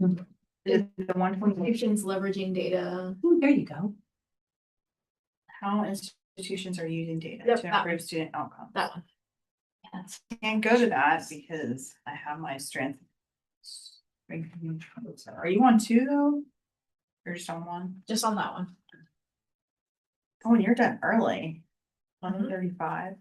Is it the one from Institutions leveraging data. Ooh, there you go. how institutions are using data Yep, to that improve student outcomes? That one. Yes. Can't go to that because I have my strength. Are you on two though? Or just on one? Just on that one. Oh, and you're done early. 11:35.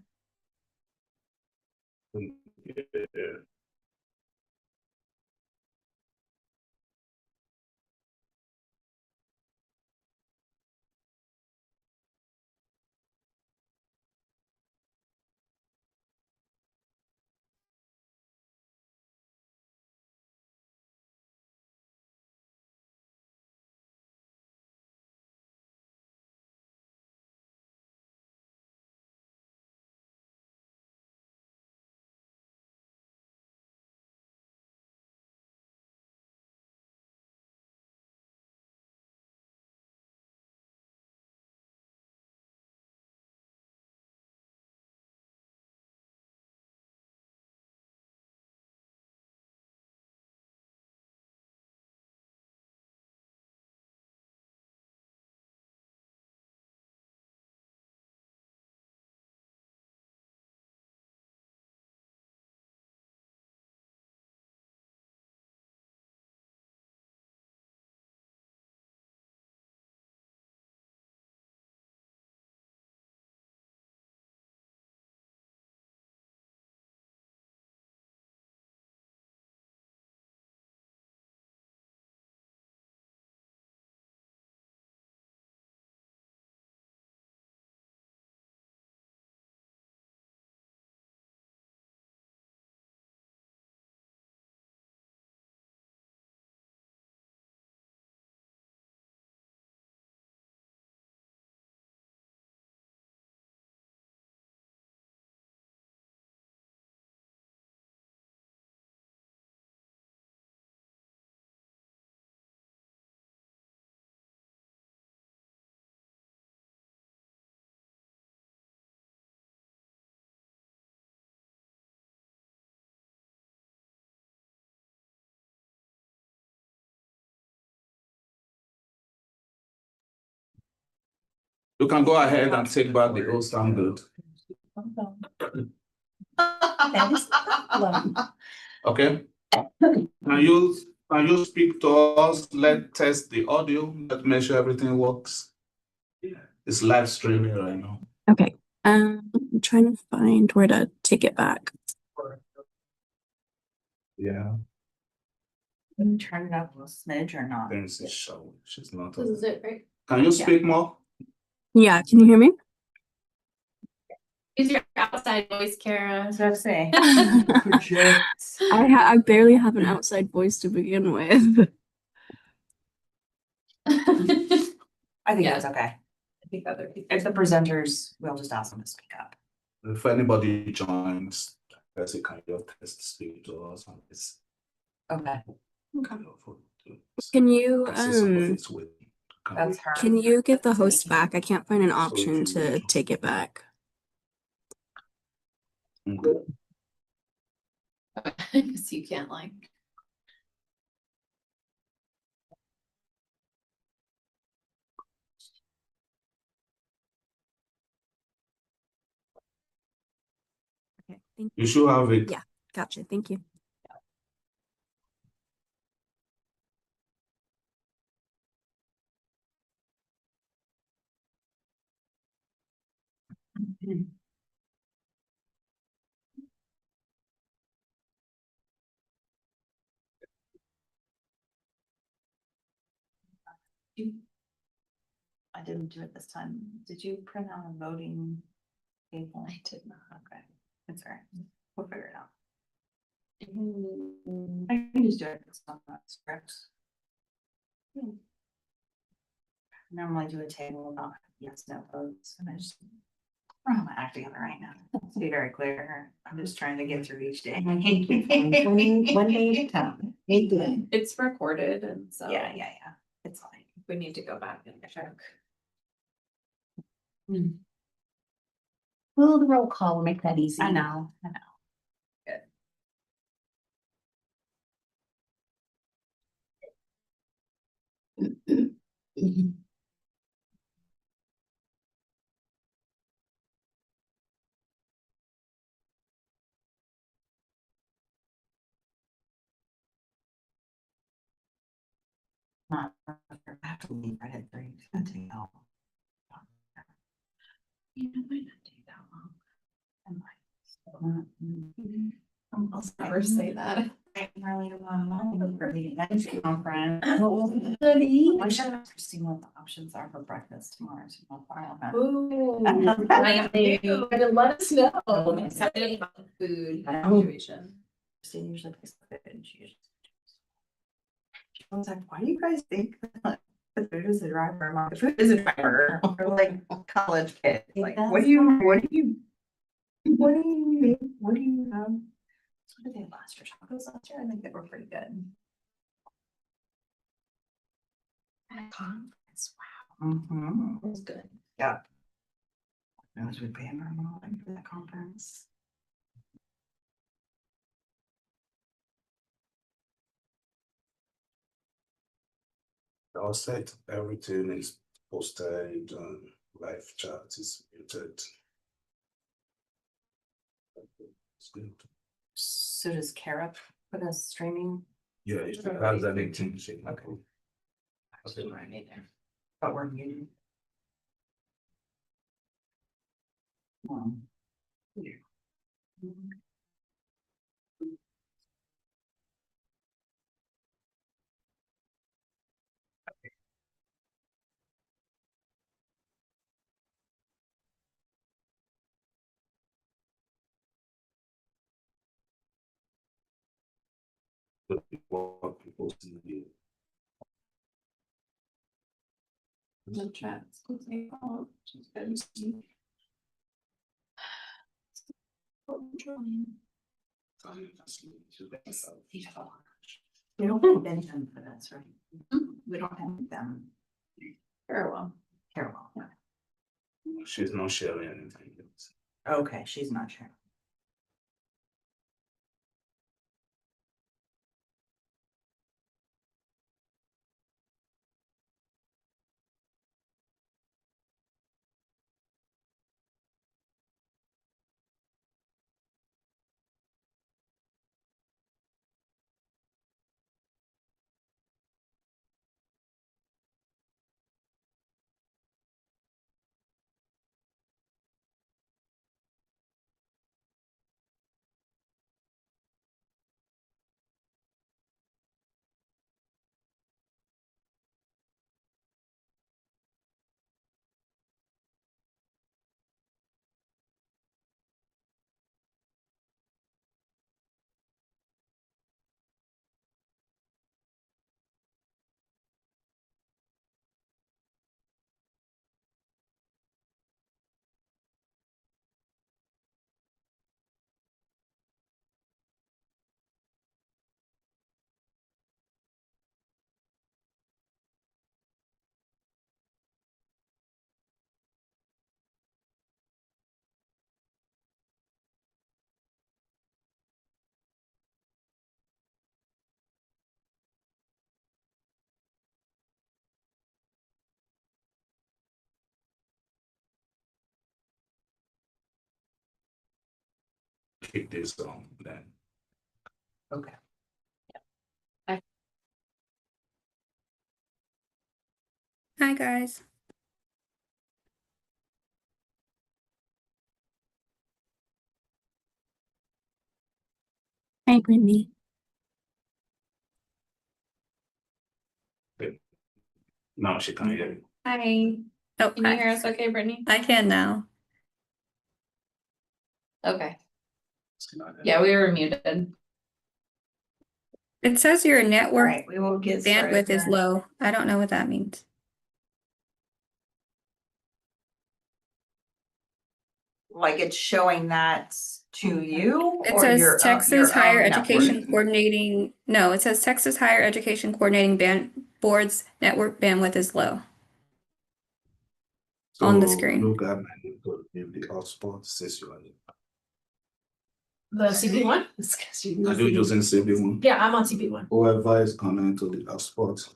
You can go ahead and take back the old standard. That is lovely. Okay. Can you speak to us? Let's test the audio. Let's make sure everything works. It's live streaming right now. Okay. I'm trying to find where to take it back. Yeah. Turn it up a smidge or not? There's a show. She's not. This is it, right? Can you speak more? Yeah, can you hear me? Use your outside voice, Kara. That's what I was saying. I barely have an outside voice to begin with. I think Yeah. that's okay. I think other people. If the presenters, we'll just ask them to speak up. If anybody joins, Bessie, can you test speak to us on this? Okay. Can you That's her. can you get the host back? I can't find an option to take it back. Because you can't like. Okay, thank You should have it. Yeah. Gotcha. Thank you. I didn't do it this time. Did you print out a voting table? I did not. Okay, that's all right. We'll figure it out. I can just do it. It's not that script. Normally do a table about yes, no votes, and I just throw my act together right now. To be very clear, I'm just trying to get through each day. One day at a time. It's recorded, and so. Yeah, it's fine. We need to go back and check. Well, the roll call will make that easy. I know. Not, I have to leave right at 3. It's gonna take how long? Yeah, it might not take that long. I'll Never say that. I really want for the next conference. Goody. I should have seen what the options are for breakfast tomorrow. So I'll file that. Ooh. Let us know. I'm excited about the food Oh. situation. Christine usually picks the food and she usually. She was like, why do you guys think that the food is a driver? I'm like, the food is a driver. We're like college kids. Like, what do you? What do you? What do you what did they have last year? Tacos last year? I think they were pretty good. At a conference, Mm-hmm. wow, it was good. Yeah. I was with Pam for that conference. I'll set everything is posted, live chat is muted. It's good. So does Kara put a streaming, Yeah, if it has anything, okay. Actually, right there. but we're muted? Yeah. What people see you. The chats. Oh, just good to see. We don't have Benjamin for this, right? We don't have them. Very well. Carol. She's not sharing anything. Okay, she's not sure. Keep this on then. Okay. Hi, guys. Hi, Brittany. Now she can hear you. Hi, Oh, can you hi. hear us okay, Brittany? I can now. Okay, yeah, we were muted. It says your All network right, we will get started bandwidth is here. low. I don't know what that means. Like it's showing that to you? It or says your own- Texas your Higher own Education network? Coordinating. No, it says Texas Higher Education Coordinating Board's network bandwidth is low. On the screen. Look at my input in the hotspot, says you are. The CB one? Are you using CB1? Yeah, I'm on CB one. Whoever is connected to the hotspot,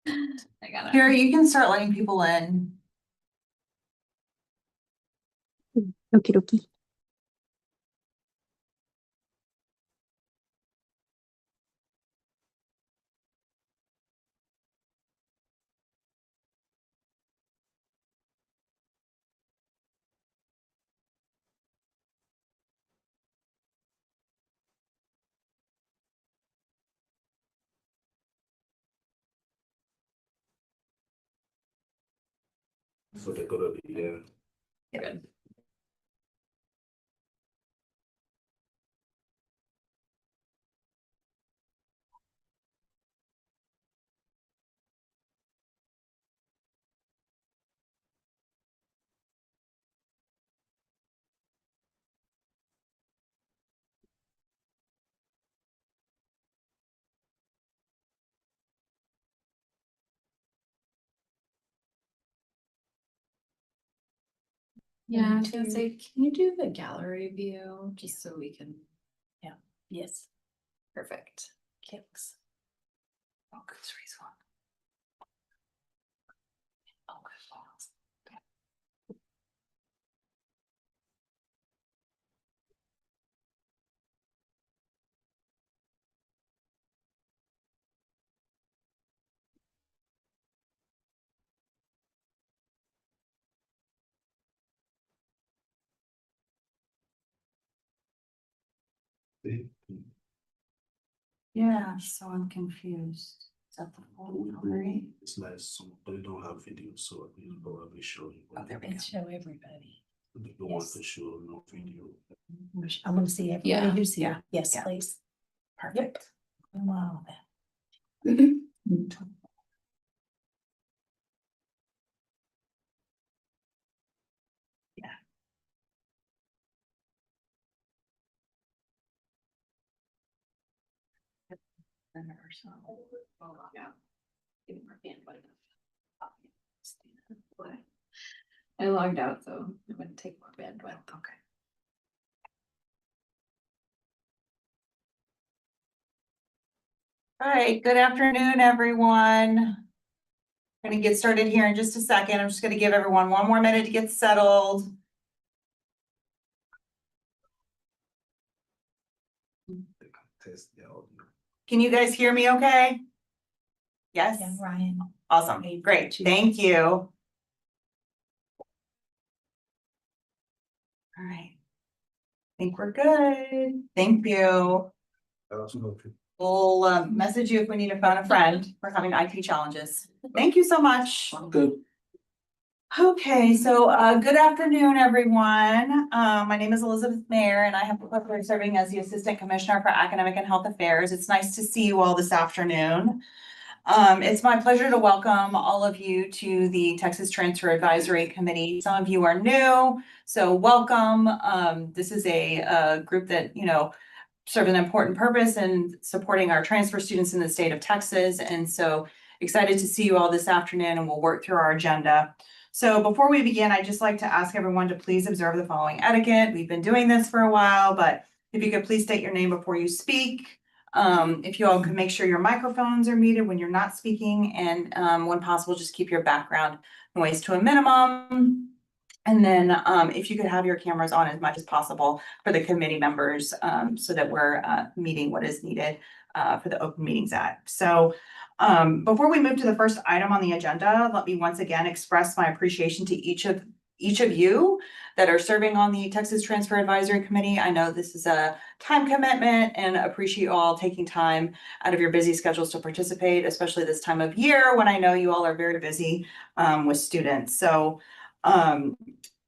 I got it. Carrie, you can start letting people in. Okie dokie. So they're gonna be here. Good. Yeah, I was gonna say, can you do the gallery view, just so we can? Yeah, yes. Perfect. Kicks. Oh, good reason. Oh, good. Yeah, so I'm confused. Is that the full gallery? It's like somebody don't have video, so we'll probably show you. Oh, there we go. And show everybody. They don't want Yes. to show no video. I want to see everybody Yeah. who's here. Yeah. Yes, Yeah. please. Perfect. Wow. Yeah. I logged out, so I'm gonna take more bandwidth. Okay. All right, good afternoon, everyone. Gonna get started here in just a second. I'm just gonna give everyone one more minute to get settled. They can test the audio. Can you guys hear me okay? Yes? Yeah, Ryan. Awesome, great, thank you. All right. Think we're good, thank you. We'll message you if we need to phone a friend. We're having IT challenges. Thank you so much. Good. Okay, so good afternoon, everyone. My name is Elizabeth Mayer and I have the pleasure of serving as the Assistant Commissioner for Academic and Health Affairs. It's nice to see you all this afternoon. It's my pleasure to welcome all of you to the Texas Transfer Advisory Committee. Some of you are new, so welcome. This is a group that, you know, serve an important purpose in supporting our transfer students in the state of Texas. And so excited to see you all this afternoon, and we'll work through our agenda. So before we begin, I'd just like to ask everyone to please observe the following etiquette. We've been doing this for a while, but if you could please state your name before you speak. If you all can make sure your microphones are muted when you're not speaking, and when possible, just keep your background noise to a minimum. And then if you could have your cameras on as much as possible for the committee members, so that we're meeting what is needed for the Open Meetings Act. So before we move to the first item on the agenda, let me once again express my appreciation to each of you that are serving on the Texas Transfer Advisory Committee. I know this is a time commitment and appreciate you all taking time out of your busy schedules to participate, especially this time of year when I know you all are very busy with students. So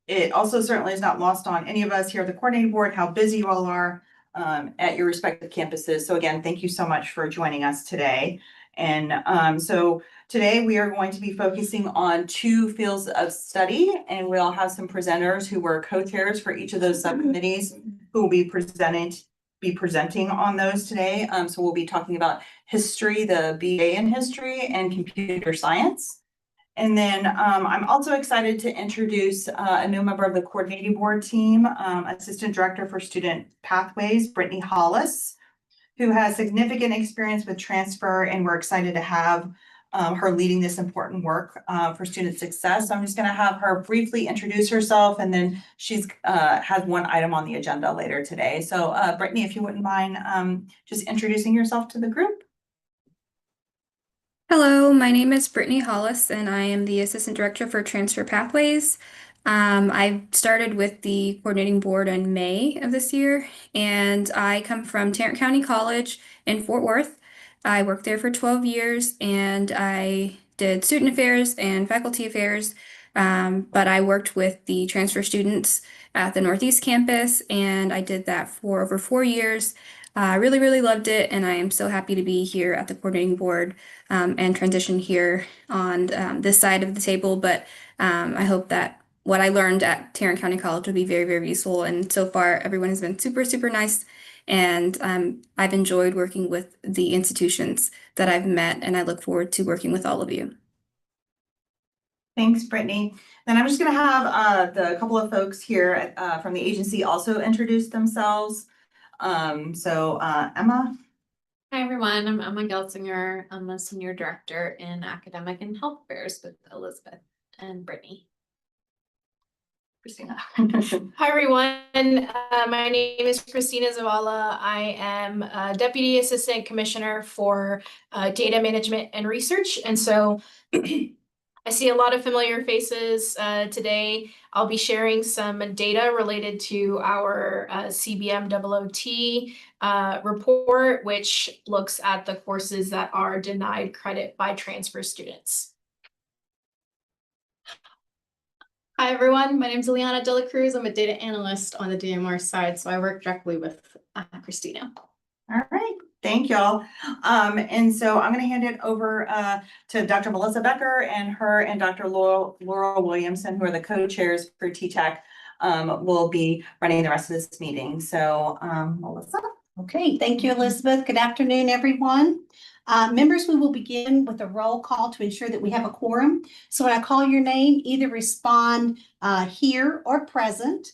it also certainly is not lost on any of us here at the coordinating board how busy you all are at your respective campuses. So again, thank you so much for joining us today. And so today we are going to be focusing on 2 fields of study, and we'll have some presenters who were co-chairs for each of those subcommittees who will be presenting on those today. So we'll be talking about history, the BA in history, and computer science. And then I'm also excited to introduce a new member of the coordinating board team, Assistant Director for Student Pathways, Brittany Hollis, who has significant experience with transfer, and we're excited to have her leading this important work for student success. So I'm just gonna have her briefly introduce herself, and then she's has one item on the agenda later today. So Brittany, if you wouldn't mind just introducing yourself to the group. Hello, my name is Brittany Hollis, and I am the Assistant Director for Transfer Pathways. I started with the coordinating board in May of this year, and I come from Tarrant County College in Fort Worth. I worked there for 12 years, and I did student affairs and faculty affairs, but I worked with the transfer students at the Northeast campus, and I did that for over 4 years. I really, really loved it, and I am so happy to be here at the coordinating board and transition here on this side of the table. But I hope that what I learned at Tarrant County College will be very, very useful. And so far, everyone has been super, super nice. And I've enjoyed working with the institutions that I've met, and I look forward to working with all of you. Thanks, Brittany. Then I'm just gonna have the couple of folks here from the agency also introduce themselves. Emma. Hi, everyone. I'm Emma Gelsinger. I'm a Senior Director in Academic and Health Affairs with Elizabeth and Brittany. Christina. Hi, everyone. My name is Christina Zavala. I am a Deputy Assistant Commissioner for Data Management and Research. And so I see a lot of familiar faces today. I'll be sharing some data related to our CBM OOT report, which looks at the courses that are denied credit by transfer students. Hi, everyone. My name is Eliana Dela Cruz. I'm a data analyst on the DMR side, so I work directly with Christina. All right, thank y'all. And so I'm gonna hand it over to Dr. Melissa Becker and Dr. Laurel Williamson, who are the co-chairs for TTAC, will be running the rest of this meeting. So Melissa. Okay, thank you, Elizabeth. Good afternoon, everyone. Members, we will begin with a roll call to ensure that we have a quorum. So when I call your name, either respond here or present.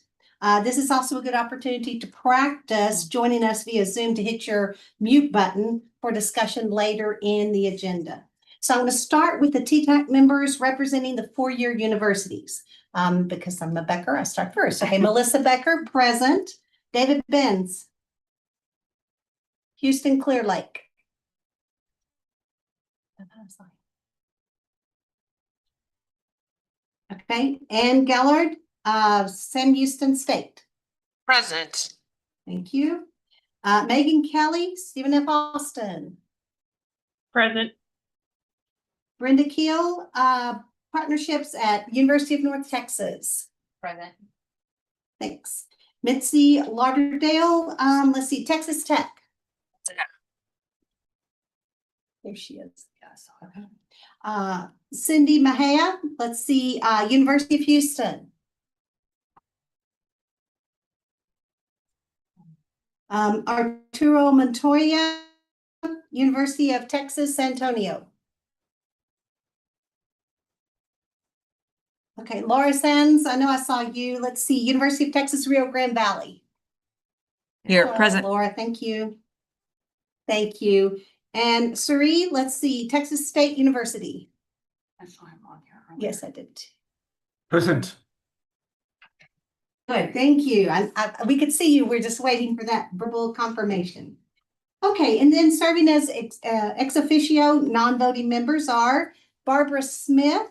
This is also a good opportunity to practice joining us via Zoom to hit your mute button for discussion later in the agenda. So I'm going to start with the TTAC members representing the four-year universities. Because I'm a Becker, I start first. Okay, Melissa Becker, present. David Benz. Houston Clear Lake. Okay, Ann Gellard, Sam Houston State. Present. Thank you. Megan Kelly, Stephen F. Austin. Present. Brenda Keel, partnerships at University of North Texas. Present. Thanks. Mitzi Lauderdale, let's see, Texas Tech. There she is. Yeah, Cindy Mahia, let's see, University of Houston. Arturo Montoya, University of Texas, San Antonio. Okay, Laura Sands, I know I saw you. Let's see, University of Texas, Rio Grande Valley. Here, Hello, present. Laura, thank you. Thank you. And Suri, let's see, Texas State University. That's why I'm on here. Yes, I did. Present. Good, thank you. We could see you. We're just waiting for that verbal confirmation. Okay, and then serving as ex officio non-voting members are Barbara Smith.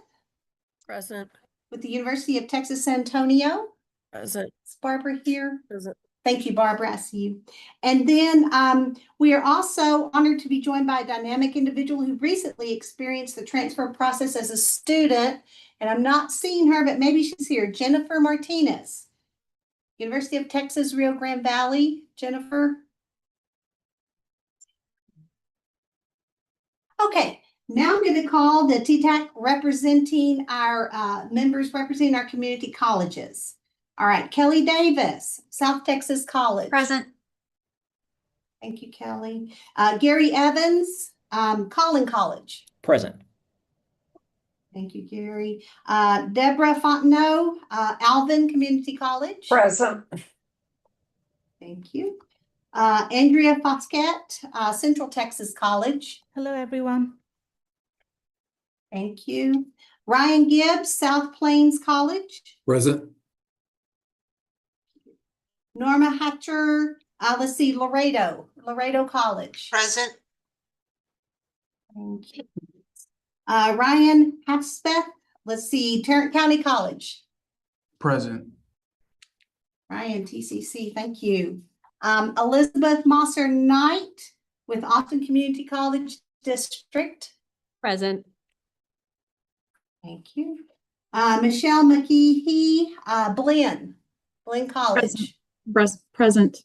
Present. With the University of Texas San Antonio. Present. Is Barbara here? Present. Thank you, Barbara. I see you. And then we are also honored to be joined by a dynamic individual who recently experienced the transfer process as a student. And I'm not seeing her, but maybe she's here. Jennifer Martinez, University of Texas, Rio Grande Valley. Jennifer. Okay, now I'm going to call the TTAC representing our members representing our community colleges. All right, Kelly Davis, South Texas College. Present. Thank you, Kelly. Gary Evans, Collin College. Present. Thank you, Gary. Deborah Fontenot, Alvin Community College. Present. Thank you. Andrea Fosquet, Central Texas College. Hello, everyone. Thank you. Ryan Gibbs, South Plains College. Present. Norma Hatcher, let's see, Laredo College. Present. Thank you. Ryan Haspeth, let's see, Tarrant County College. Present. Ryan, TCC, thank you. Elizabeth Mosser Knight with Austin Community College District. Present. Thank you. Michelle McKee, Blinn College. Present.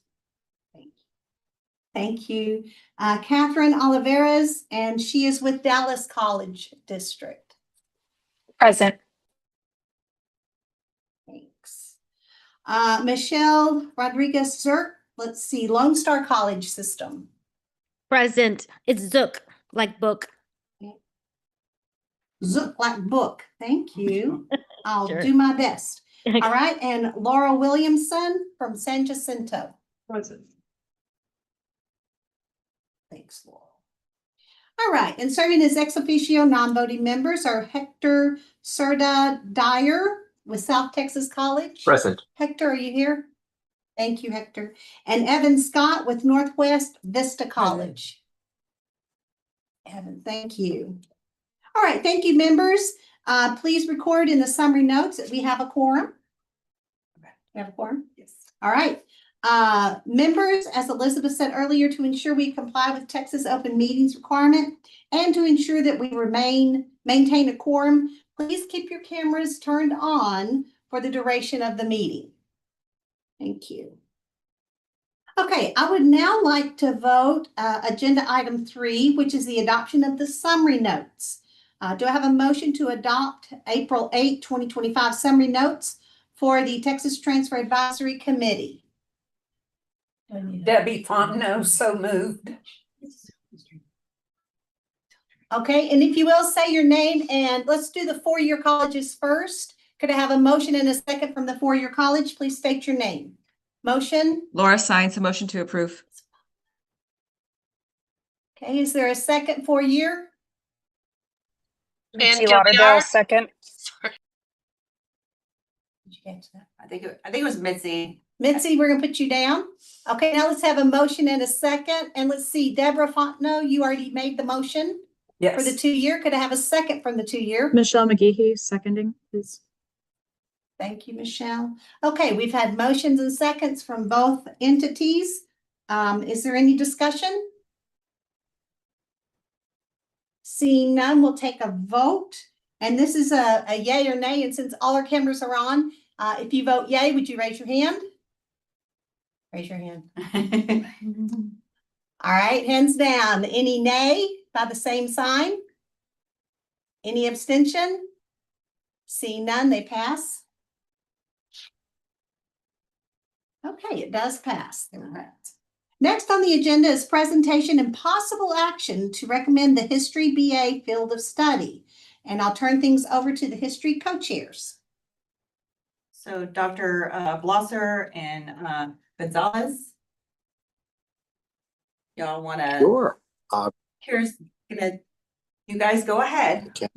Thank you. Catherine Oliveras, and she is with Dallas College District. Present. Thanks. Michelle Rodriguez Zerk, let's see, Lone Star College System. Present. It's Zook, like book. Zook like book. Thank you. I'll Sure. do my best. All right. And Laura Williamson from San Jacinto. Present. Thanks, Laura. All right. And serving as ex officio non-voting members are Hector Serda Dyer with South Texas College. Present. Hector, are you here? Thank you, Hector. And Evan Scott with Northwest Vista College. Evan, thank you. All right, thank you, members. Please record in the summary notes that we have a quorum. We have a quorum? Yes. All right. Members, as Elizabeth said earlier, to ensure we comply with Texas open meetings requirement and to ensure that we maintain a quorum, please keep your cameras turned on for the duration of the meeting. Thank you. Okay, I would now like to vote agenda item 3, which is the adoption of the summary notes. Do I have a motion to adopt April 8, 2025 summary notes for the Texas Transfer Advisory Committee? Debbie Fontenot, so moved. Okay, and if you will, say your name, and let's do the four-year colleges first. Could I have a motion and a second from the four-year college? Please state your name. Motion? Laura signs a motion to approve. Okay, is there a second four-year? Nancy Lauderdale, second. Did you get to that? I think it was Mitzi. Mitzi, we're gonna put you down. Okay, now let's have a motion and a second. And let's see, Deborah Fontenot, you already made the motion for the Yes. 2-year. Could I have a second from the 2-year? Michelle McGehee, seconding, please. Thank you, Michelle. Okay, we've had motions and seconds from both entities. Is there any discussion? Seeing none, we'll take a vote. And this is a yay or nay. And since all our cameras are on, if you vote yay, would you raise your hand? Raise your hand. All right, hands down. Any nay by the same sign? Any abstention? Seeing none, they pass. Okay, it does pass. Correct. Next on the agenda is presentation and possible action to recommend the History BA field of study. And I'll turn things over to the history co-chairs. So Dr. Blosser and Gonzalez. Y'all want to? Sure. You guys go ahead. Okay.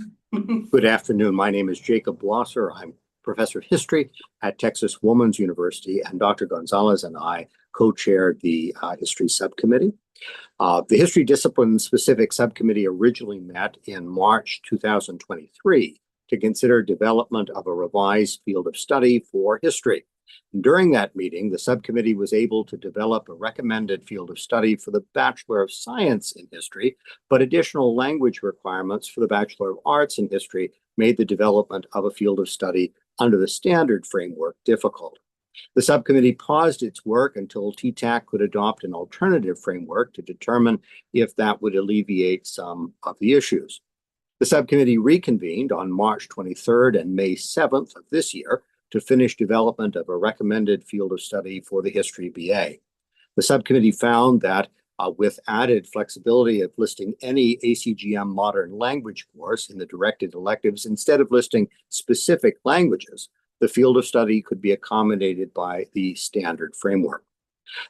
Good afternoon. My name is Jacob Blosser. I'm professor of history at Texas Woman's University, and Dr. Gonzalez and I co-chaired the history subcommittee. The history discipline specific subcommittee originally met in March 2023 to consider development of a revised field of study for history. During that meeting, the subcommittee was able to develop a recommended field of study for the Bachelor of Science in History, but additional language requirements for the Bachelor of Arts in History made the development of a field of study under the standard framework difficult. The subcommittee paused its work until TTAC could adopt an alternative framework to determine if that would alleviate some of the issues. The subcommittee reconvened on March 23rd and May 7th of this year to finish development of a recommended field of study for the History BA. The subcommittee found that with added flexibility of listing any ACGM modern language course in the directed electives instead of listing specific languages, the field of study could be accommodated by the standard framework.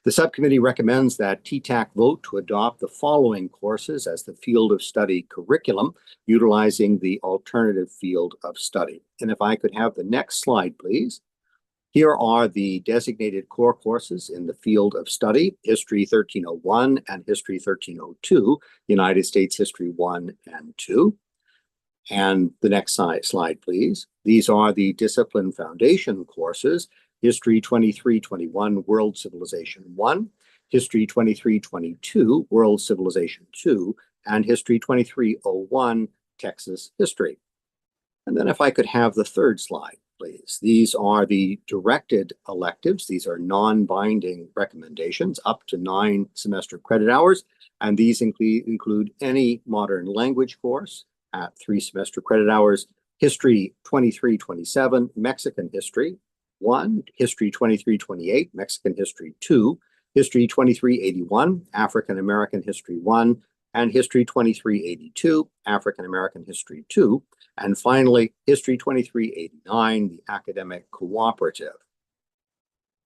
The subcommittee recommends that TTAC vote to adopt the following courses as the field of study curriculum, utilizing the alternative field of study. And if I could have the next slide, please. Here are the designated core courses in the field of study: History 1301 and History 1302, United States History 1 and 2. And the next slide, please. These are the discipline foundation courses: History 2321, World Civilization 1, History 2322, World Civilization 2, and History 2301, Texas History. And then if I could have the third slide, please. These are the directed electives. These are non-binding recommendations up to 9 semester credit hours, and these include any modern language course at 3 semester credit hours, History 2327, Mexican History 1, History 2328, Mexican History 2, History 2381, African American History 1, and History 2382, African American History 2, and finally, History 2389, the Academic Cooperative.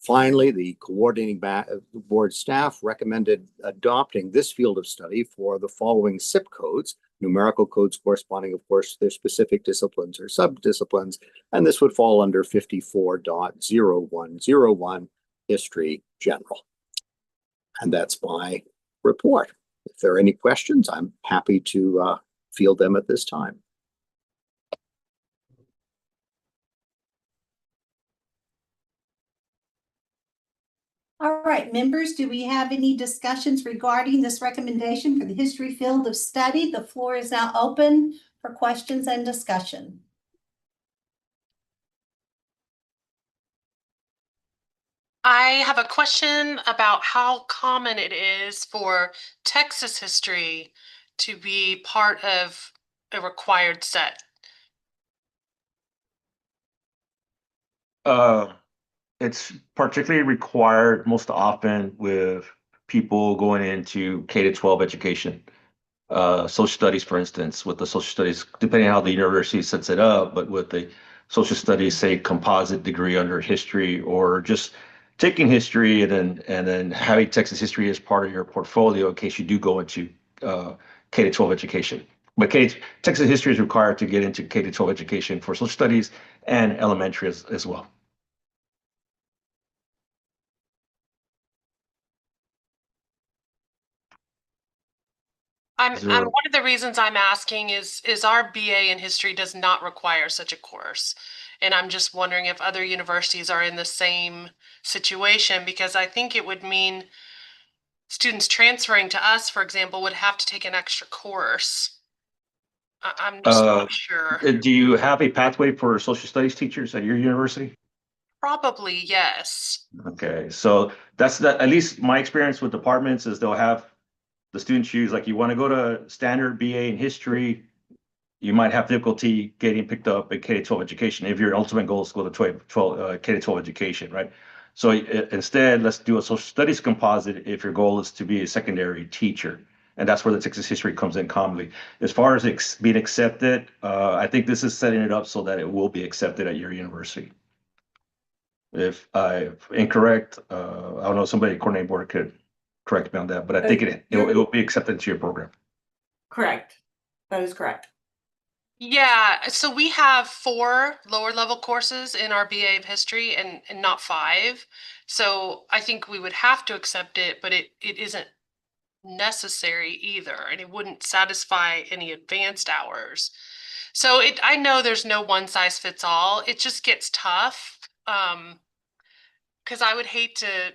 Finally, the coordinating board staff recommended adopting this field of study for the following SIP codes, numerical codes corresponding, of course, to their specific disciplines or subdisciplines, and this would fall under 54.0101, History General. And that's my report. If there are any questions, I'm happy to field them at this time. All right, members, do we have any discussions regarding this recommendation for the history field of study? The floor is now open for questions and discussion. I have a question about how common it is for Texas history to be part of a required set. It's particularly required most often with people going into K-12 education. Social studies, for instance, with the social studies, depending on how the university sets it up, but with the social studies, say composite degree under history, or just taking history and then having Texas history as part of your portfolio in case you do go into K-12 education. But Texas history is required to get into K-12 education for social studies and elementary as well. One of the reasons I'm asking is our BA in history does not require such a course. And I'm just wondering if other universities are in the same situation, because I think it would mean students transferring to us, for example, would have to take an extra course. I'm just not sure. Do you have a pathway for social studies teachers at your university? Probably, yes. Okay, so that's at least my experience with departments is they'll have the students choose, like, you want to go to standard BA in history, you might have difficulty getting picked up at K-12 education if your ultimate goal is to go to K-12 education, right? So instead, let's do a social studies composite if your goal is to be a secondary teacher. And that's where the Texas history comes in commonly. As far as being accepted, I think this is setting it up so that it will be accepted at your university. If I'm incorrect, I don't know, somebody coordinating board could correct me on that, but I think it will be accepted into your program. Correct. That is correct. Yeah, so we have 4 lower level courses in our BA of history and not 5. So I think we would have to accept it, but it isn't necessary either, and it wouldn't satisfy any advanced hours. So I know there's no one size fits all. It just gets tough. Because I would hate to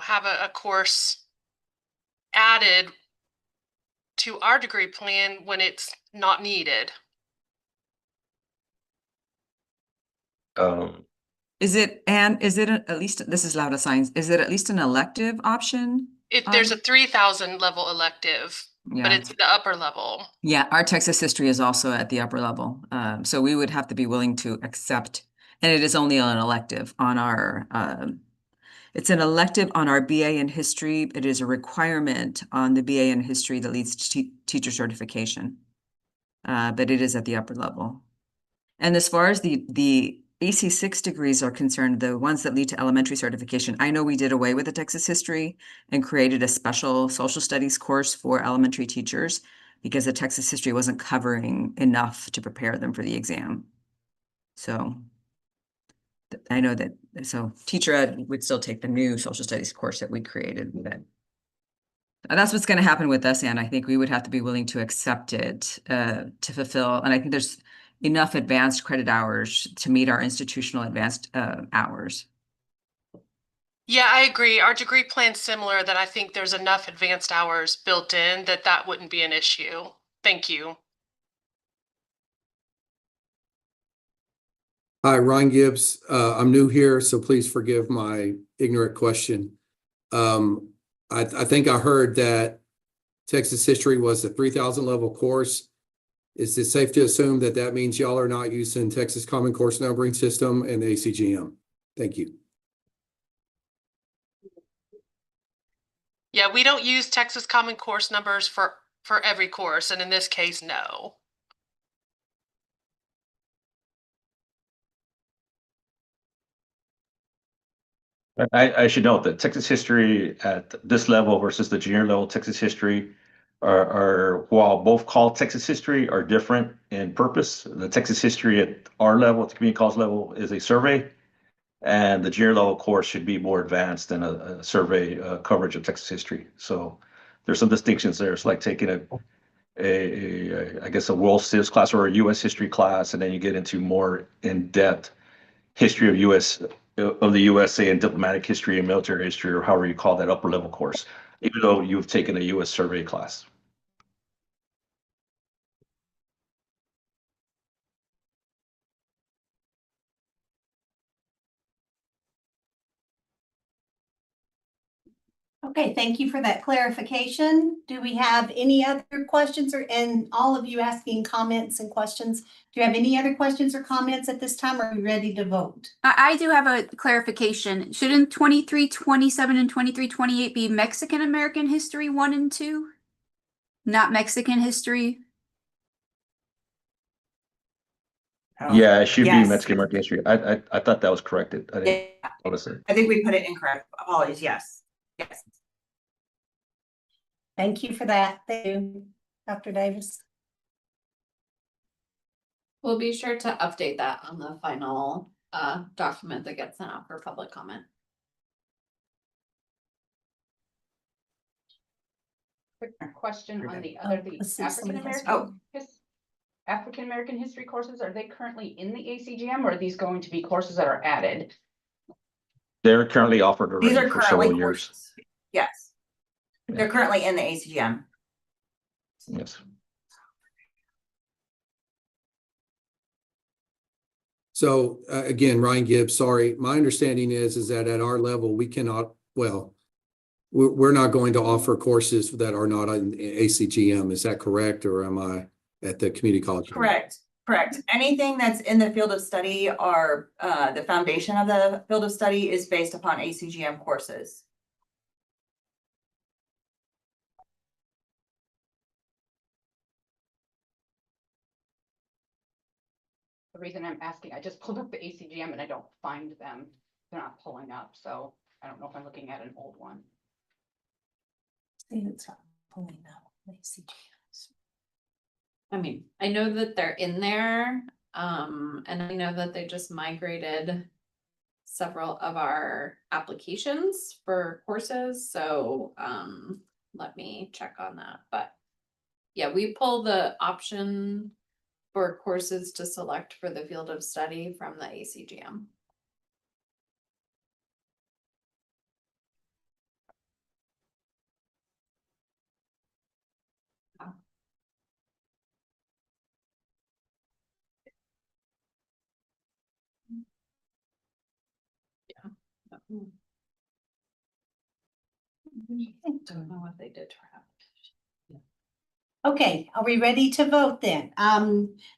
have a course added to our degree plan when it's not needed. Is it at least, this is Laura Science, is it at least an elective option? There's a 3,000 level elective, but it's the upper level. Yeah, our Texas history is also at the upper level. So we would have to be willing to accept, and it is only an elective on our, it's an elective on our BA in history. It is a requirement on the BA in history that leads to teacher certification. But it is at the upper level. And as far as the AC6 degrees are concerned, the ones that lead to elementary certification, I know we did away with the Texas history and created a special social studies course for elementary teachers because the Texas history wasn't covering enough to prepare them for the exam. So I know that, so teacher ed would still take the new social studies course that we created. But that's what's going to happen with us, and I think we would have to be willing to accept it to fulfill. And I think there's enough advanced credit hours to meet our institutional advanced hours. Yeah, I agree. Our degree plan's similar that I think there's enough advanced hours built in that that wouldn't be an issue. Thank you. Hi, Ron Gibbs. I'm new here, so please forgive my ignorant question. I think I heard that Texas history was a 3,000 level course. Is it safe to assume that that means y'all are not using Texas Common Course Numbering System and the ACGM? Thank you. Yeah, we don't use Texas Common Course numbers for every course, and in this case, no. I should note that Texas history at this level versus the junior level Texas history are while both called Texas history, are different in purpose. The Texas history at our level, at the community college level, is a survey, and the junior level course should be more advanced than a survey coverage of Texas history. So there's some distinctions there. It's like taking I guess a world civ class or a U.S. history class, and then you get into more in-depth history of the USA and diplomatic history and military history, or however you call that upper level course, even though you've taken a U.S. survey class. Okay, thank you for that clarification. Do we have any other questions, and all of you asking comments and questions? Do you have any other questions or comments at this time? Or are we ready to vote? I do have a clarification. Shouldn't 2327 and 2328 be Mexican American history 1 and 2? Not Mexican history? Yeah, it should be Yes. Mexican American history. I thought that was corrected. I didn't notice it. I think we put it incorrect. Apologies. Yes. Yes. Thank you for that. Thank you, Dr. Davis. We'll be sure to update that on the final document that gets sent out for public comment. Quick question on the other, the African American history courses, are they currently in the ACGM, or are these going to be courses that are added? They're currently offered already These are for several currently years. courses. Yes. They're currently in the ACGM. Yes. So again, Ryan Gibbs, sorry. My understanding is that at our level, we cannot, well, we're not going to offer courses that are not in ACGM. Is that correct? Or am I at the community college? Correct. Correct. Anything that's in the field of study or the foundation of the field of study is based upon ACGM courses. The reason I'm asking, I just pulled up the ACGM and I don't find them. They're not pulling up, so I don't know if I'm looking at an old one. It's not pulling up ACGMs. I mean, I know that they're in there, and I know that they just migrated several of our applications for courses, so let me check on that. But yeah, we pull the option for courses to select for the field of study from the ACGM. Don't know what they did to her. Okay, are we ready to vote then?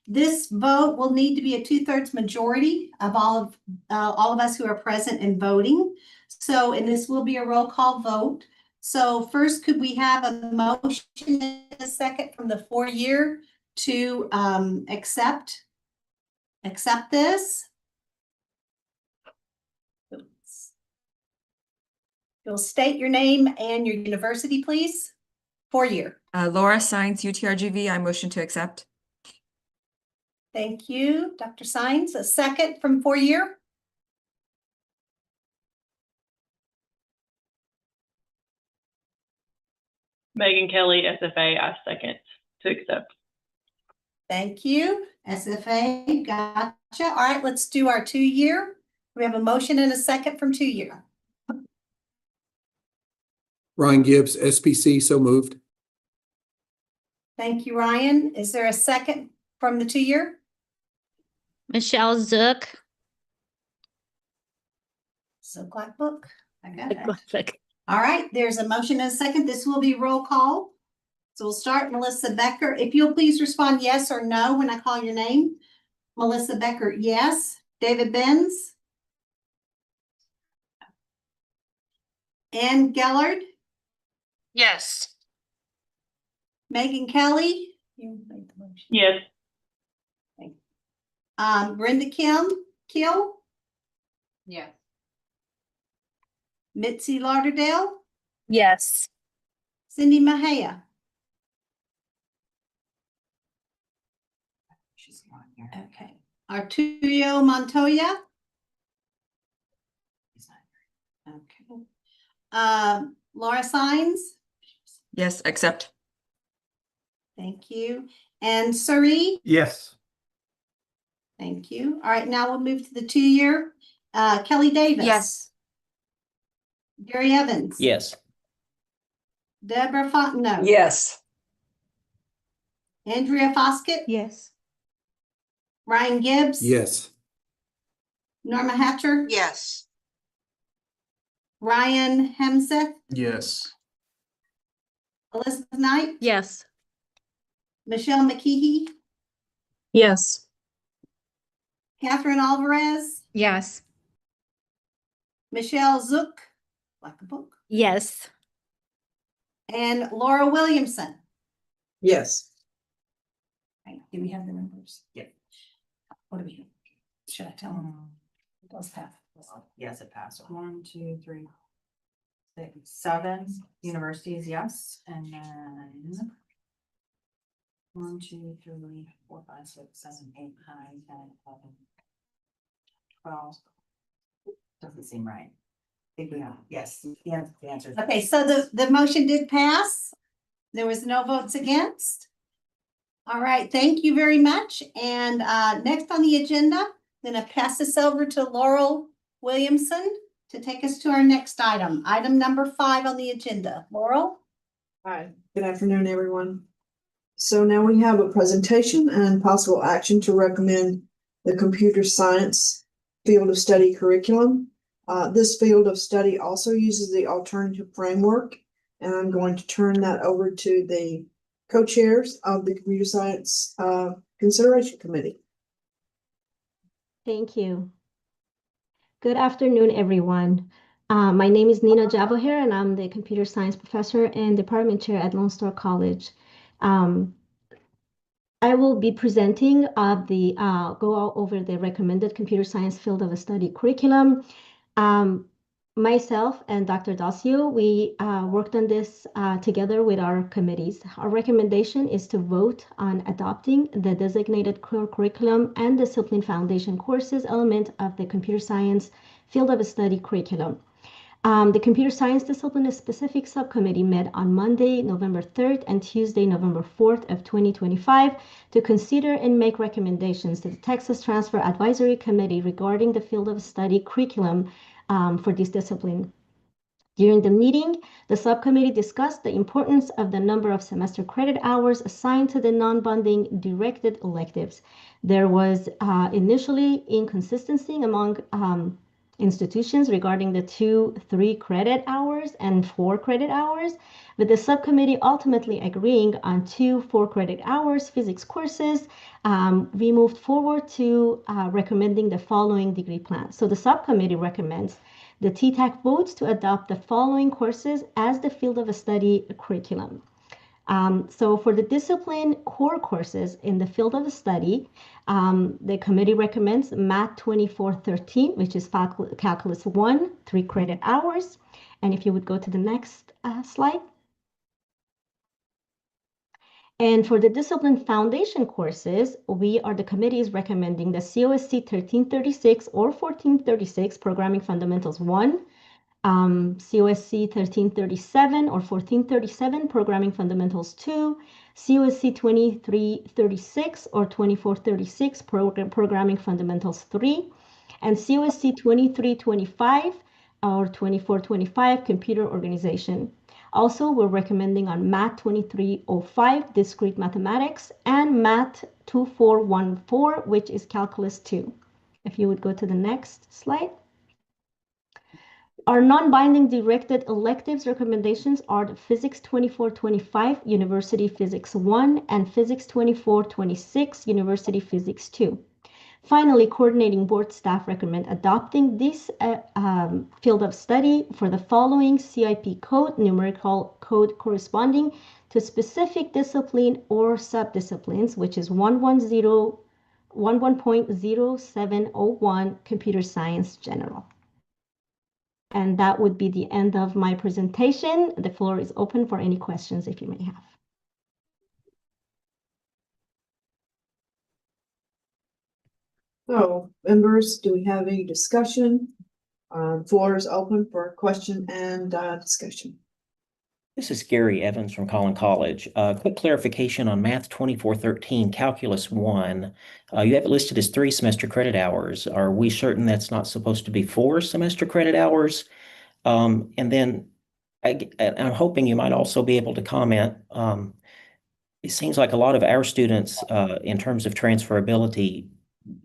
This vote will need to be a 2/3 majority of all of us who are present and voting. So, and this will be a roll call vote. So first, could we have a motion in a second from the 4-year to accept this? You'll state your name and your university, please. 4-year. Laura Science, UTRGV, I motion to accept. Thank you, Dr. Sines. A second from 4-year. Megan Kelly, SFA, I second to accept. Thank you, SFA. Gotcha. All right, let's do our 2-year. We have a motion and a second from 2-year. Ryan Gibbs, SPC, so moved. Thank you, Ryan. Is there a second from the 2-year? Michelle Zook. So Black Book. I got it. Like, All right, there's a motion and a second. This will be roll call. So we'll start Melissa Becker. If you'll please respond yes or no when I call your name. Melissa Becker, yes. David Benz. Ann Gellard. Yes. Megan Kelly. You made the motion. Yes. Brenda Kill. Yes. Mitzi Lauderdale. Yes. Cindy Mahia. She's not here. Okay. Arturo Montoya. He's not here. Okay. Laura Sines. Yes, accept. Thank you. And Suri. Yes. Thank you. All right, now we'll move to the 2-year. Kelly Davis. Yes. Gary Evans. Yes. Deborah Fontenot. Yes. Andrea Foskett. yes. Ryan Gibbs. Yes. Norma Hatcher. Yes. Ryan Hemseth. Yes. Elizabeth Knight. Yes. Michelle McKeehee. Yes. Catherine Alvarez. Yes. Michelle Zook. Like the book. Yes. And Laura Williamson. Yes. Right, do we have the numbers? Yeah. What do we have? Should I tell them? It does pass. Yes, it passed. 1, 2, 3, 6, 7 universities, yes, and then 1, 2, 3, 4, 5, 6, 7, 8, 9, 10, 11, 12. Doesn't seem right. I think we have, yes, the answer. Okay, so the motion did pass. There was no votes against. All right, thank you very much. And next on the agenda, I'm gonna pass this over to Laurel Williamson to take us to our next item, item number 5 on the agenda. Laurel? Hi, good afternoon, everyone. So now we have a presentation and possible action to recommend the computer science field of study curriculum. This field of study also uses the alternative framework, and I'm going to turn that over to the co-chairs of the Computer Science Consideration Committee. Thank you. Good afternoon, everyone. My name is Nina Javoher, and I'm the computer science professor and department chair at Lone Star College. I will be presenting go over the recommended computer science field of study curriculum. Myself and Dr. Dacio, we worked on this together with our committees. Our recommendation is to vote on adopting the designated core curriculum and discipline foundation courses element of the computer science field of study curriculum. The computer science discipline specific subcommittee met on Monday, November 3rd and Tuesday, November 4th of 2025 to consider and make recommendations to the Texas Transfer Advisory Committee regarding the field of study curriculum for this discipline. During the meeting, the subcommittee discussed the importance of the number of semester credit hours assigned to the non-bonding directed electives. There was initially inconsistency among institutions regarding the 3 credit hours and 4 credit hours, with the subcommittee ultimately agreeing on 2 4 credit hours physics courses. We moved forward to recommending the following degree plan. So the subcommittee recommends the TTAC votes to adopt the following courses as the field of study curriculum. So for the discipline core courses in the field of study, the committee recommends Math 2413, which is Calculus 1, 3 credit hours. And if you would go to the next slide. And for the discipline foundation courses, the committee is recommending the COSC 1336 or 1436, Programming Fundamentals 1, COSC 1337 or 1437, Programming Fundamentals 2, COSC 2336 or 2436, Programming Fundamentals 3, and COSC 2325 or 2425, Computer Organization. Also, we're recommending on Math 2305, Discrete Mathematics, and Math 2414, which is Calculus 2. If you would go to the next slide. Our non-binding directed electives recommendations are the Physics 2425, University Physics 1, and Physics 2426, University Physics 2. Finally, coordinating board staff recommend adopting this field of study for the following CIP code, numerical code corresponding to specific discipline or subdisciplines, which is 11.0701 Computer Science General. And that would be the end of my presentation. The floor is open for any questions if you may have. So, members, do we have any discussion? Floor is open for question and discussion. This is Gary Evans from Collin College. Quick clarification on Math 2413, Calculus 1. You have it listed as 3 semester credit hours. Are we certain that's not supposed to be 4 semester credit hours? And then I'm hoping you might also be able to comment. It seems like a lot of our students, in terms of transferability,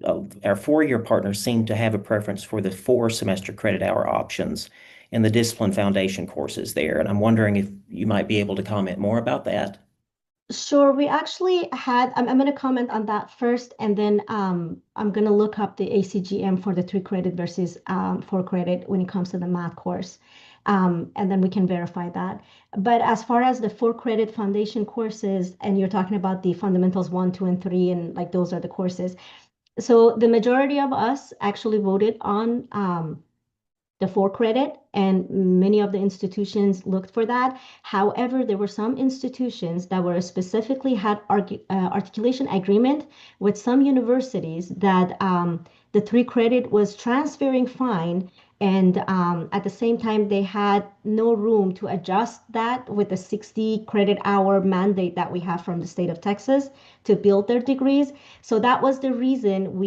our 4-year partners seem to have a preference for the 4 semester credit hour options in the discipline foundation courses there. And I'm wondering if you might be able to comment more about that. Sure, we actually had, I'm going to comment on that first, and then I'm going to look up the ACGM for the 3 credit versus 4 credit when it comes to the math course. And then we can verify that. But as far as the 4 credit foundation courses, and you're talking about the fundamentals 1, 2, and 3, and like those are the courses. So the majority of us actually voted on the 4 credit, and many of the institutions looked for that. However, there were some institutions that were specifically had articulation agreement with some universities that the 3 credit was transferring fine, and at the same time they had no room to adjust that with the 60 credit hour mandate that we have from the state of Texas to build their degrees. So that was the reason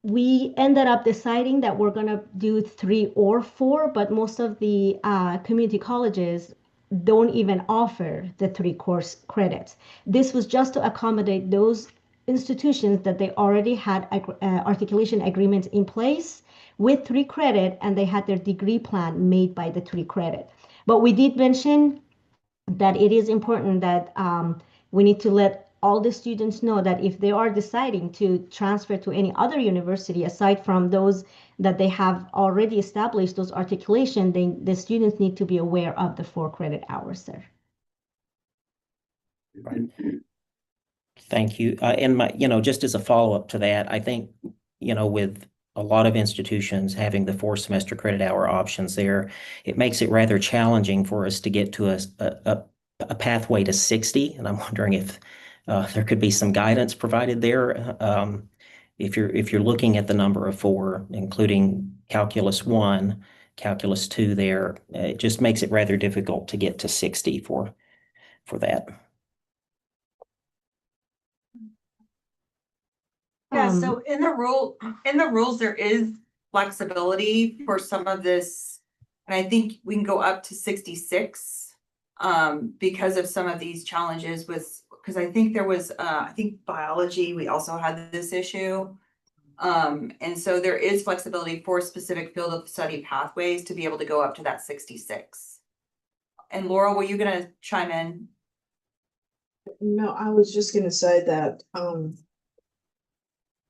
we ended up deciding that we're going to do 3 or 4, but most of the community colleges don't even offer the 3 course credits. This was just to accommodate those institutions that they already had articulation agreements in place with 3 credit, and they had their degree plan made by the 3 credit. But we did mention that it is important that we need to let all the students know that if they are deciding to transfer to any other university aside from those that they have already established those articulation, the students need to be aware of the 4 credit hours there. Right. Thank you. And just as a follow-up to that, I think, with a lot of institutions having the 4 semester credit hour options there, it makes it rather challenging for us to get to a pathway to 60. And I'm wondering if there could be some guidance provided there. If you're looking at the number of 4, including Calculus 1, Calculus 2 there, it just makes it rather difficult to get to 60 for that. Yeah, so in the rules, there is flexibility for some of this. And I think we can go up to 66 because of some of these challenges because I think there was, I think biology, we also had this issue. And so there is flexibility for specific field of study pathways to be able to go up to that 66. And Laura, were you going to chime in? No, I was just going to say that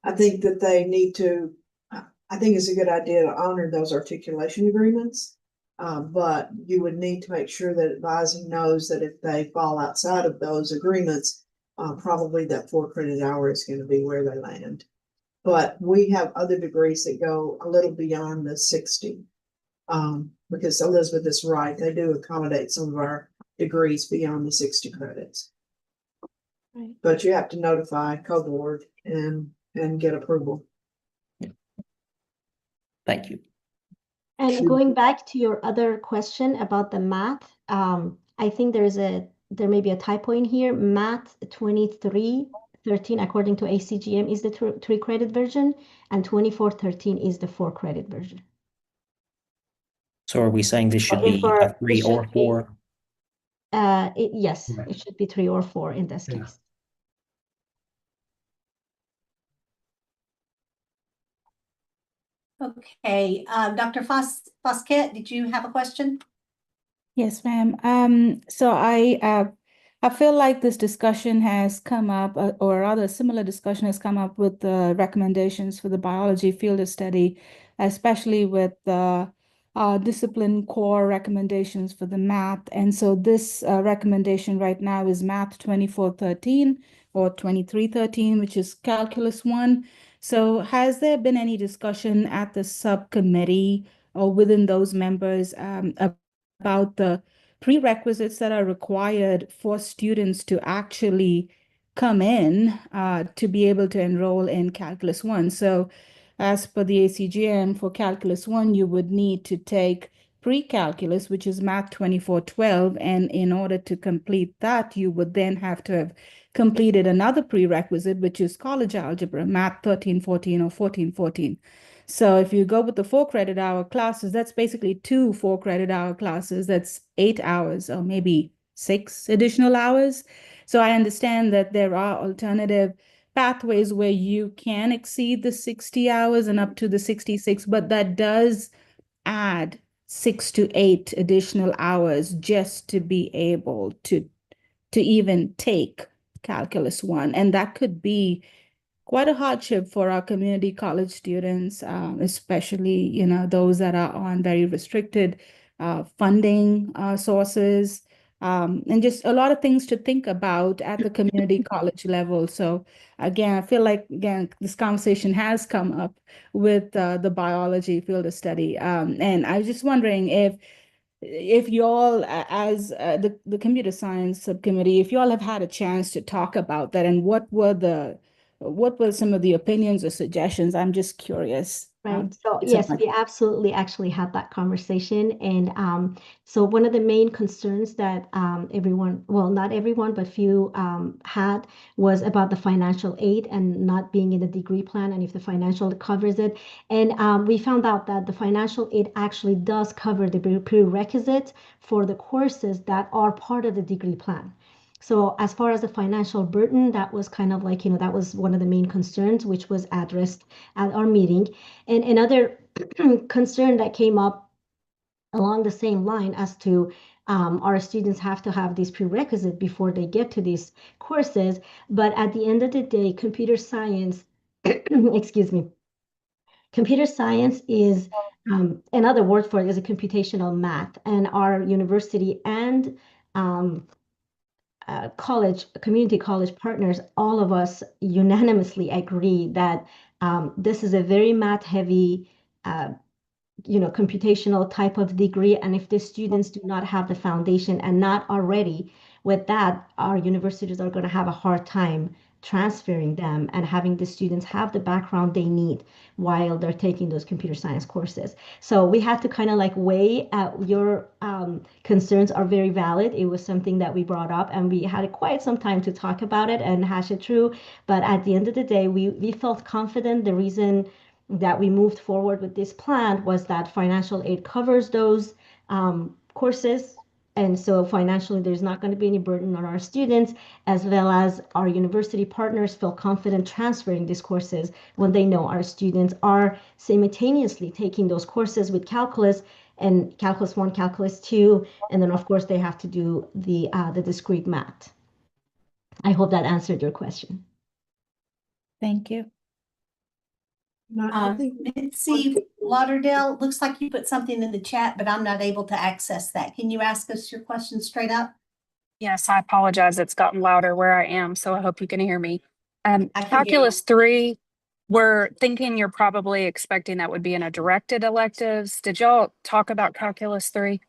I think that they need to, I think it's a good idea to honor those articulation agreements. But you would need to make sure that advising knows that if they fall outside of those agreements, probably that 4 credit hour is going to be where they land. But we have other degrees that go a little beyond the 60. Because Elizabeth is right, they do accommodate some of our degrees beyond the 60 credits. Right. But you have to notify co-board and get approval. Thank you. And going back to your other question about the math, I think there may be a typo in here. Math 2313, according to ACGM, is the 3 credit version, and 2413 is the 4 credit version. So are we saying this should be a 3 or 4? Yes, it should be 3 or 4 in this case. Okay, Dr. Foskett, did you have a question? Yes, ma'am. So I feel like this discussion has come up, or rather, a similar discussion has come up with the recommendations for the biology field of study, especially with the discipline core recommendations for the math. And so this recommendation right now is Math 2413 or 2313, which is Calculus 1. So has there been any discussion at the subcommittee or within those members about the prerequisites that are required for students to actually come in to be able to enroll in Calculus 1? So as per the ACGM, for Calculus 1, you would need to take pre-calculus, which is Math 2412, and in order to complete that, you would then have to have completed another prerequisite, which is college algebra, Math 1314 or 1414. So if you go with the 4 credit hour classes, that's basically 2 4 credit hour classes. That's 8 hours or maybe 6 additional hours. So I understand that there are alternative pathways where you can exceed the 60 hours and up to the 66, but that does add 6 to 8 additional hours just to be able to even take Calculus 1. And that could be quite a hardship for our community college students, especially, you know, those that are on very restricted funding sources, and just a lot of things to think about at the community college level. So again, I feel like, again, this conversation has come up with the biology field of study. And I was just wondering if you all, as the computer science subcommittee, if you all have had a chance to talk about that, and what were some of the opinions or suggestions? I'm just curious. Right. So yes, we absolutely actually had that conversation. And so one of the main concerns that everyone, well, not everyone, but few had was about the financial aid and not being in the degree plan, and if the financial covers it. And we found out that the financial aid actually does cover the prerequisites for the courses that are part of the degree plan. So as far as the financial burden, that was kind of like, that was one of the main concerns, which was addressed at our meeting. And another concern that came up along the same line as to our students have to have these prerequisites before they get to these courses. But at the end of the day, computer science, excuse me, computer science is another word for it is a computational math. And our university and community college partners, all of us unanimously agree that this is a very math heavy, computational type of degree. And if the students do not have the foundation and not already with that, our universities are going to have a hard time transferring them and having the students have the background they need while they're taking those computer science courses. So we had to kind of like weigh your concerns are very valid. It was something that we brought up, and we had quite some time to talk about it and hash it through. But at the end of the day, we felt confident. The reason that we moved forward with this plan was that financial aid covers those courses. And so financially, there's not going to be any burden on our students, as well as our university partners feel confident transferring these courses when they know our students are simultaneously taking those courses with calculus and calculus 1, calculus 2, and then of course they have to do the discrete math. I hope that answered your question. Thank you. Mitzi Lauderdale, looks like you put something in the chat, but I'm not able to access that. Can you ask us your question straight up? Yes, I apologize. It's gotten louder where I am, so I hope you can hear me. I can hear Calculus 3, we're thinking you're probably expecting that would be in a directed electives. Did y'all talk about Calculus 3?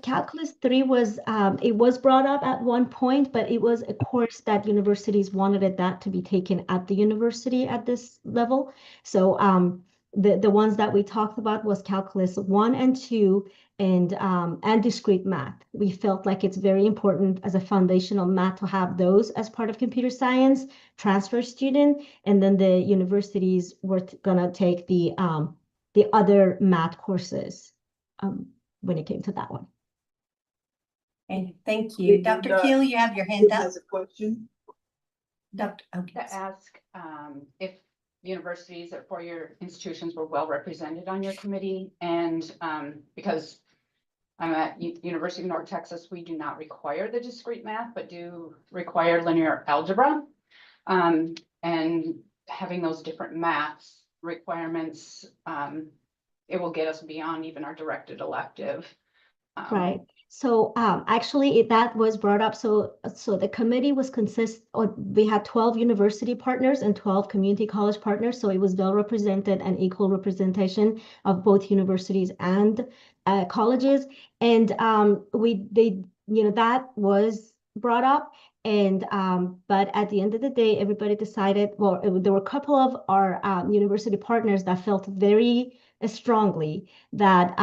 Calculus 3 was, it was brought up at one point, but it was a course that universities wanted that to be taken at the university at this level. So the ones that we talked about was Calculus 1 and 2 and discrete math. We felt like it's very important as a foundational math to have those as part of computer science, transfer student, and then the universities were gonna take the other math courses. When it came to that one. And thank you. Dr. Keel, you have your hand up. Has a question. Dr. Okay. To ask if universities or four-year institutions were well represented on your committee, and because I'm at University of North Texas, we do not require the discrete math, but do require linear algebra. And having those different maths requirements, it will get us beyond even our directed elective. Right. So actually that was brought up. So the committee was we had 12 university partners and 12 community college partners. So it was well represented and equal representation of both universities and colleges. And that was brought up. And but at the end of the day, everybody decided, well, there were a couple of our university partners that felt very strongly that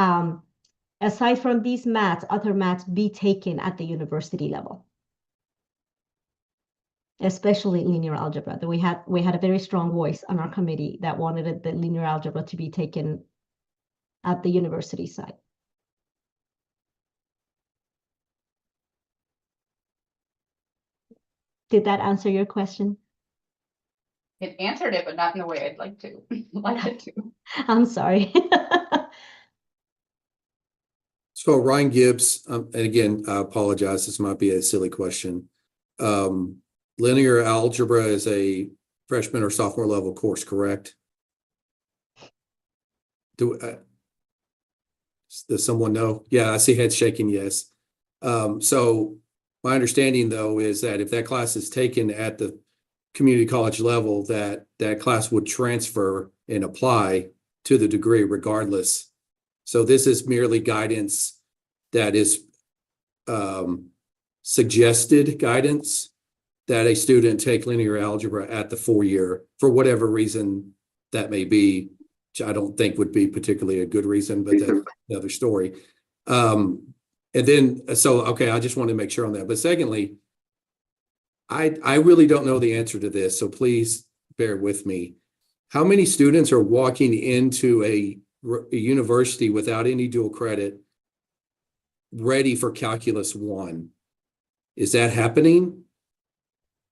aside from these maths, other maths be taken at the university level, especially linear algebra. That we had a very strong voice on our committee that wanted the linear algebra to be taken at the university side. Did that answer your question? It answered it, but not in the way I'd like it to. I'm sorry. So Ryan Gibbs, and again, I apologize, this might be a silly question. Linear algebra is a freshman or sophomore level course, correct? Does someone know? Yeah, I see heads shaking, yes. So my understanding though is that if that class is taken at the community college level, that class would transfer and apply to the degree regardless. So this is merely guidance that is suggested guidance that a student take linear algebra at the 4-year for whatever reason that may be, which I don't think would be particularly a good reason, but that's another story. And then, so, okay, I just want to make sure on that. But secondly, I really don't know the answer to this, so please bear with me. How many students are walking into a university without any dual credit ready for Calculus 1? Is that happening?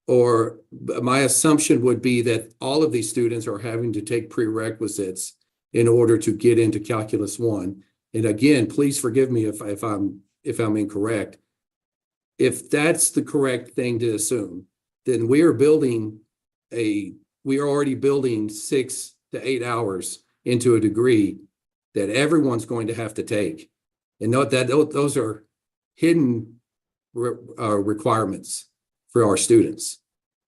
Or my assumption would be that all of these students are having to take prerequisites in order to get into Calculus 1. And again, please forgive me if I'm incorrect. If that's the correct thing to assume, then we are already building 6 to 8 hours into a degree that everyone's going to have to take. And note that those are hidden requirements for our students,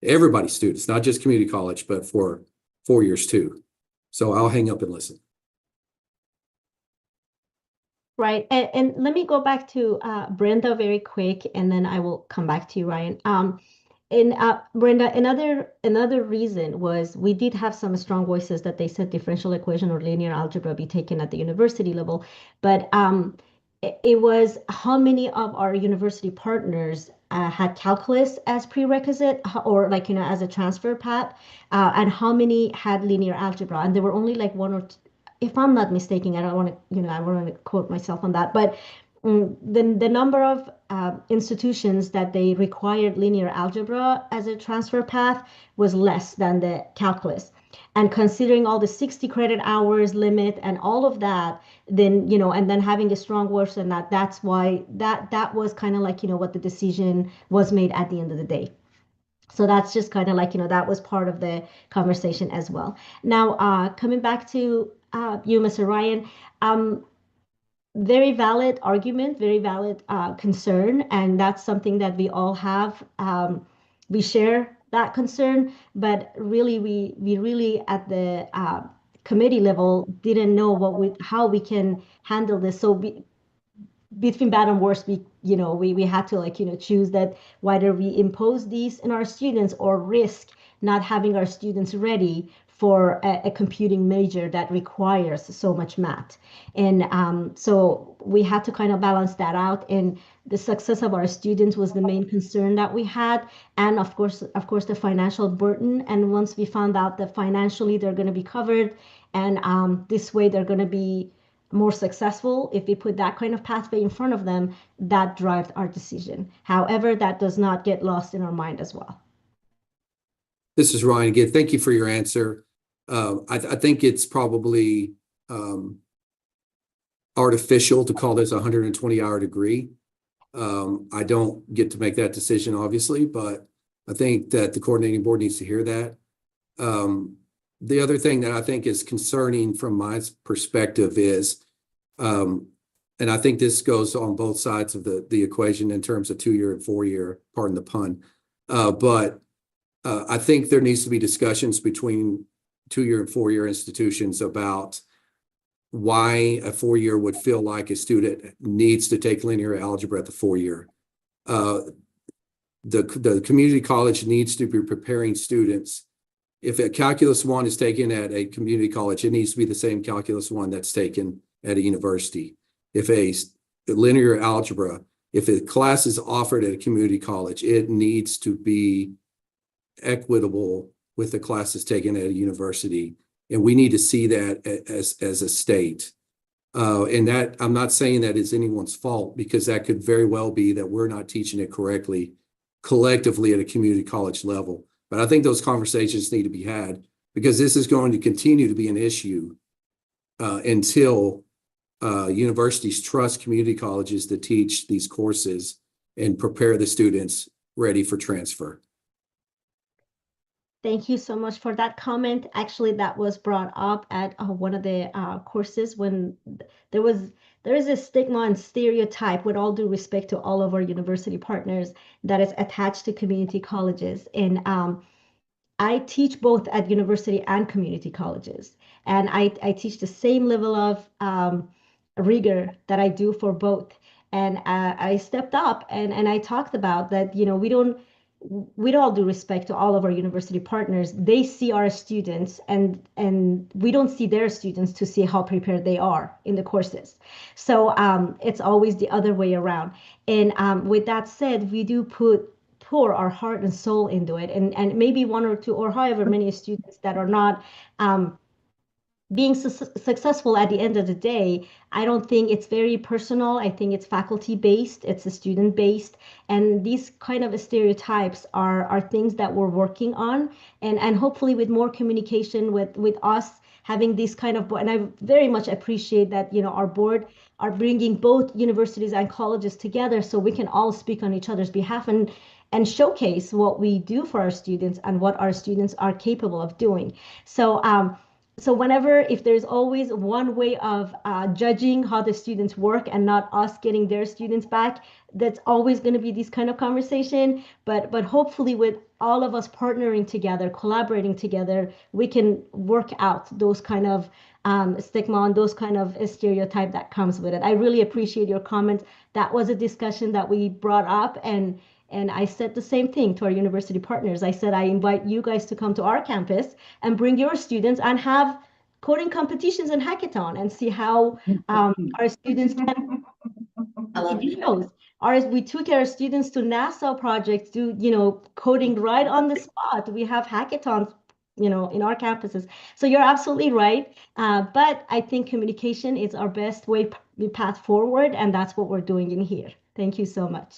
everybody's students, not just community college, but for 4 years too. So I'll hang up and listen. Right. And let me go back to Brenda very quick, and then I will come back to you, Ryan. Brenda, another reason was we did have some strong voices that they said differential equation or linear algebra be taken at the university level, but it was how many of our university partners had calculus as prerequisite or as a transfer path, and how many had linear algebra, and there were only like one or two, if I'm not mistaken. I don't want to, I want to quote myself on that, but the number of institutions that they required linear algebra as a transfer path was less than the calculus. And considering all the 60 credit hours limit and all of that, then, and then having a strong voice in that's why that was kind of like, what the decision was made at the end of the day. So that's just kind of like, that was part of the conversation as well. Now, coming back to you, Mr. Ryan, very valid argument, very valid concern, and that's something that we all have. We share that concern, but really, we really at the committee level didn't know how we can handle this. So between bad and worse, we had to choose that whether we impose these in our students or risk not having our students ready for a computing major that requires so much math. And so we had to kind of balance that out. And the success of our students was the main concern that we had. And of course, the financial burden. And once we found out that financially they're going to be covered, and this way they're going to be more successful if we put that kind of pathway in front of them, that drives our decision. However, that does not get lost in our mind as well. This is Ryan again. Thank you for your answer. I think it's probably artificial to call this a 120-hour degree. I don't get to make that decision, obviously, but I think that the coordinating board needs to hear that. The other thing that I think is concerning from my perspective is, and I think this goes on both sides of the equation in terms of 2-year and 4-year, pardon the pun, but I think there needs to be discussions between 2-year and 4-year institutions about why a 4-year would feel like a student needs to take linear algebra at the 4-year. The community college needs to be preparing students. If a Calculus 1 is taken at a community college, it needs to be the same Calculus 1 that's taken at a university. If a linear algebra, if a class is offered at a community college, it needs to be equitable with the classes taken at a university. And we need to see that as a state. And that I'm not saying that is anyone's fault, because that could very well be that we're not teaching it correctly collectively at a community college level. But I think those conversations need to be had, because this is going to continue to be an issue until universities trust community colleges to teach these courses and prepare the students ready for transfer. Thank you so much for that comment. Actually, that was brought up at one of the courses when there is a stigma and stereotype, with all due respect to all of our university partners, that is attached to community colleges. And I teach both at university and community colleges, and I teach the same level of rigor that I do for both. And I stepped up and I talked about that, with all due respect to all of our university partners, they see our students and we don't see their students to see how prepared they are in the courses. So it's always the other way around. And with that said, we do pour our heart and soul into it, and maybe 1 or 2 or however many students that are not being successful at the end of the day. I don't think it's very personal. I think it's faculty based, it's a student based, and these kind of stereotypes are things that we're working on, and hopefully with more communication with us having this kind of, and I very much appreciate that, our board are bringing both universities and colleges together so we can all speak on each other's behalf and showcase what we do for our students and what our students are capable of doing. So whenever, if there's always one way of judging how the students work and not us getting their students back, that's always going to be this kind of conversation. But hopefully with all of us partnering together, collaborating together, we can work out those kind of stigma and those kind of stereotype that comes with it. I really appreciate your comments. That was a discussion that we brought up, and I said the same thing to our university partners. I said, I invite you guys to come to our campus and bring your students and have coding competitions and hackathon and see how our students can. I love those. We took our students to NASA projects, do coding right on the spot. We have hackathons, in our campuses. So you're absolutely right. But I think communication is our best path forward, and that's what we're doing in here. Thank you so much.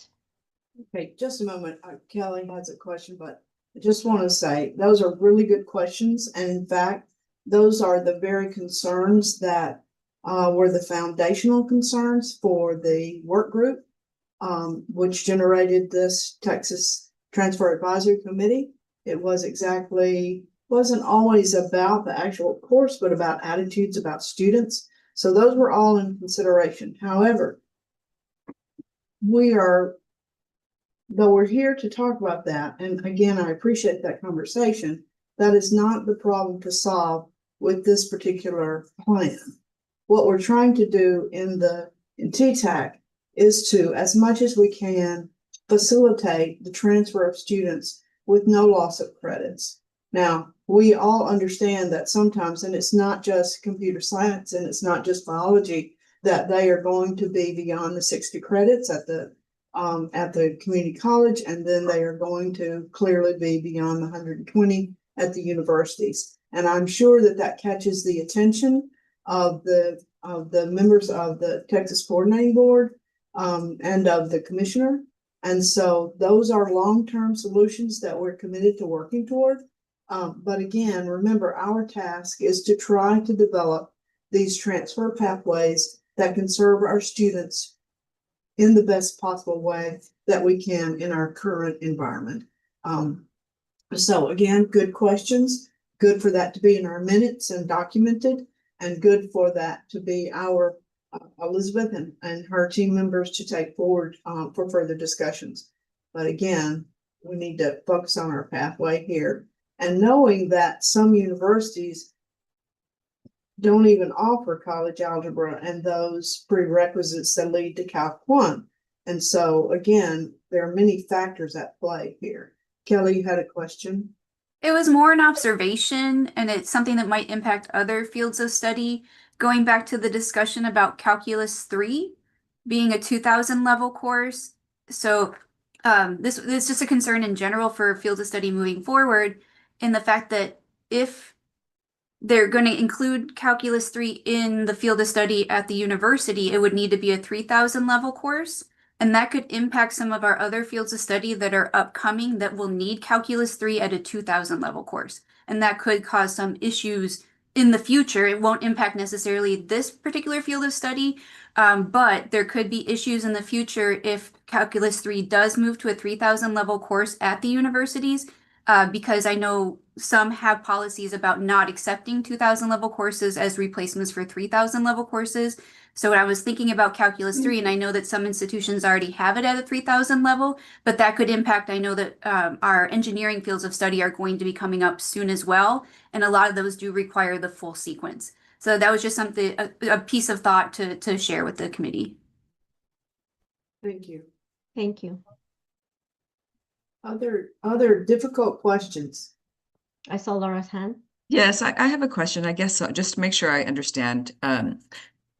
Okay, just a moment. Kelly has a question, but I just want to say those are really good questions. And in fact, those are the very concerns that were the foundational concerns for the work group, which generated this Texas transfer advisory committee. It wasn't always about the actual course, but about attitudes about students. So those were all in consideration. However, though we're here to talk about that, and again, I appreciate that conversation, that is not the problem to solve with this particular plan. What we're trying to do in TTAC is to, as much as we can, facilitate the transfer of students with no loss of credits. Now, we all understand that sometimes, and it's not just computer science and it's not just biology, that they are going to be beyond the 60 credits at the community college, and then they are going to clearly be beyond the 120 at the universities. And I'm sure that catches the attention of the members of the Texas Coordinating Board and of the commissioner. And so those are long-term solutions that we're committed to working toward. But again, remember, our task is to try to develop these transfer pathways that can serve our students in the best possible way that we can in our current environment. So again, good questions, good for that to be in our minutes and documented, and good for that to be our Elizabeth and her team members to take forward for further discussions. But again, we need to focus on our pathway here, and knowing that some universities don't even offer college algebra and those prerequisites that lead to Calc 1. And so again, there are many factors at play here. Kelly, you had a question? It was more an observation, and it's something that might impact other fields of study. Going back to the discussion about Calculus 3 being a 2000 level course. So this is just a concern in general for fields of study moving forward, in the fact that if they're going to include Calculus 3 in the field of study at the university, it would need to be a 3000 level course. And that could impact some of our other fields of study that are upcoming that will need Calculus 3 at a 2000 level course. And that could cause some issues in the future. It won't impact necessarily this particular field of study, but there could be issues in the future if Calculus 3 does move to a 3000 level course at the universities, because I know some have policies about not accepting 2000 level courses as replacements for 3000 level courses. So when I was thinking about Calculus 3, and I know that some institutions already have it at a 3000 level, but that could impact, I know that our engineering fields of study are going to be coming up soon as well. And a lot of those do require the full sequence. So that was just something, a piece of thought to share with the committee. Thank you. Thank you. Other difficult questions? I saw Laura's hand. Yes, I have a question, I guess, so just to make sure I understand.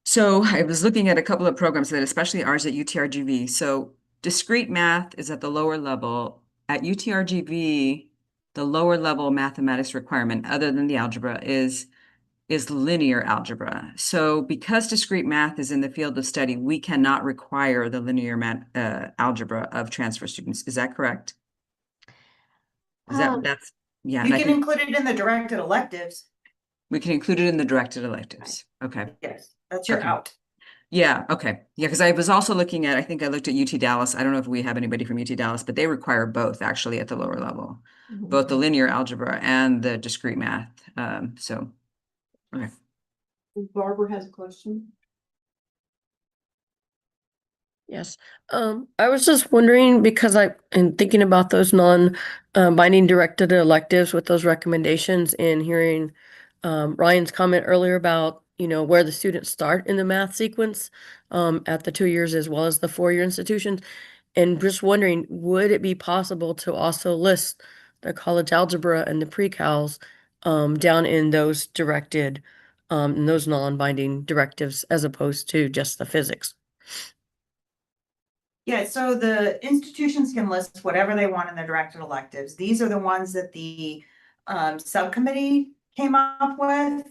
So I was looking at a couple of programs that, especially ours at UTRGV. So discrete math is at the lower level. At UTRGV, the lower level mathematics requirement, other than the algebra, is linear algebra. So because discrete math is in the field of study, we cannot require the linear algebra of transfer students. Is that correct? That's yeah. You can include it in the directed electives. We can include it in the directed electives. Okay. Yes, that's your out. Yeah, okay. Yeah, because I was also looking at, I think I looked at UT Dallas. I don't know if we have anybody from UT Dallas, but they require both actually at the lower level, both the linear algebra and the discrete math. So, okay. Barbara has a question. Yes. I was just wondering, because in thinking about those non-binding directed electives with those recommendations, and hearing Ryan's comment earlier about, where the students start in the math sequence at the 2 years as well as the 4-year institutions. And just wondering, would it be possible to also list the college algebra and the pre-cals down in those directed, in those non-binding directives, as opposed to just the physics? Yeah, so the institutions can list whatever they want in their directed electives. These are the ones that the subcommittee came up with.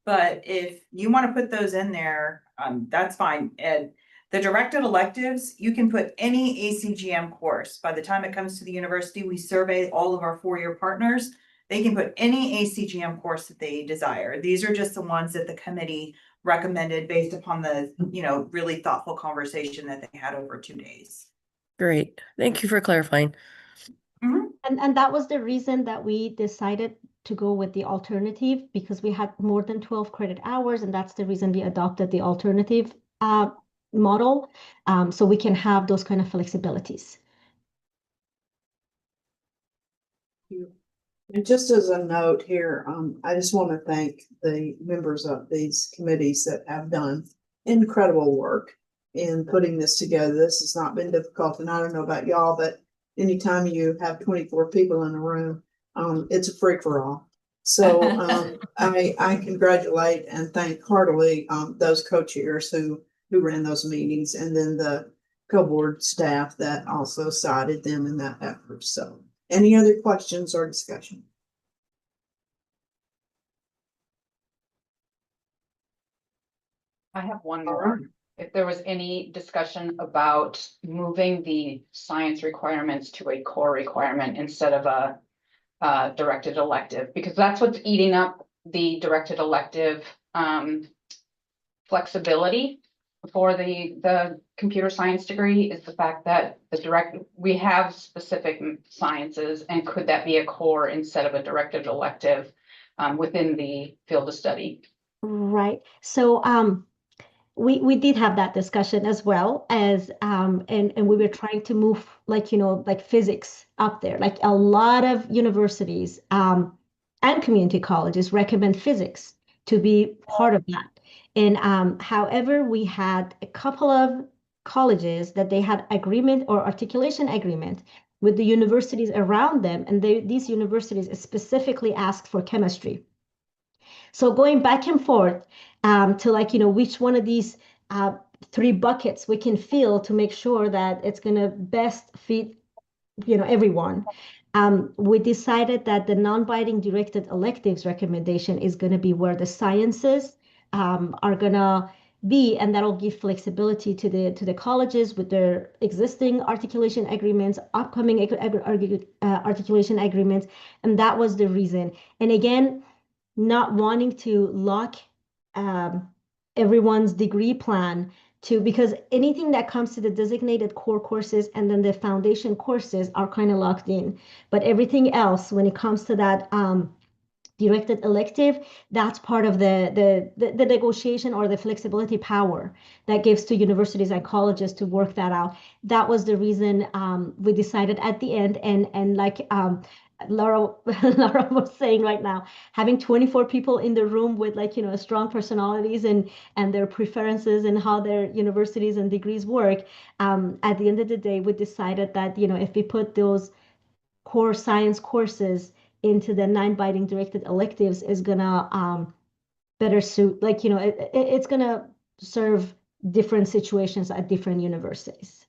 But if you want to put those in there, that's fine. And the directed electives, you can put any ACGM course. By the time it comes to the university, we survey all of our 4-year partners. They can put any ACGM course that they desire. These are just the ones that the committee recommended based upon the, really thoughtful conversation that they had over 2 days. Great. Thank you for clarifying. And that was the reason that we decided to go with the alternative, because we had more than 12 credit hours, and that's the reason we adopted the alternative model, so we can have those kind of flexibilities. And just as a note here, I just want to thank the members of these committees that have done incredible work in putting this together. This has not been difficult, and I don't know about y'all, but anytime you have 24 people in a room, it's a free for all. So I congratulate and thank heartily those co-chairs who ran those meetings, and then the co-board staff that also sided them in that effort. So any other questions or discussion? I have one more. If there was any discussion about moving the science requirements to a core requirement instead of a directed elective, because that's what's eating up the directed elective flexibility for the computer science degree, is the fact that we have specific sciences, and could that be a core instead of a directed elective within the field of study? Right. So we did have that discussion as well as and we were trying to move, like, like physics up there. Like a lot of universities and community colleges recommend physics to be part of that. And however, we had a couple of colleges that they had agreement or articulation agreement with the universities around them, and these universities specifically asked for chemistry. So going back and forth to, like, which one of these three buckets we can fill to make sure that it's going to best fit, everyone. We decided that the non-binding directed electives recommendation is going to be where the sciences are going to be, and that'll give flexibility to the colleges with their existing articulation agreements, upcoming articulation agreements, and that was the reason. And again, not wanting to lock everyone's degree plan because anything that comes to the designated core courses and then the foundation courses are kind of locked in. But everything else, when it comes to that directed elective, that's part of the negotiation or the flexibility power that gives to universities and colleges to work that out. That was the reason we decided at the end, and like Laura was saying right now, having 24 people in the room with, like, strong personalities and their preferences and how their universities and degrees work. At the end of the day, we decided that, if we put those core science courses into the non-binding directed electives, is gonna better suit, like, it's gonna serve different situations at different universities.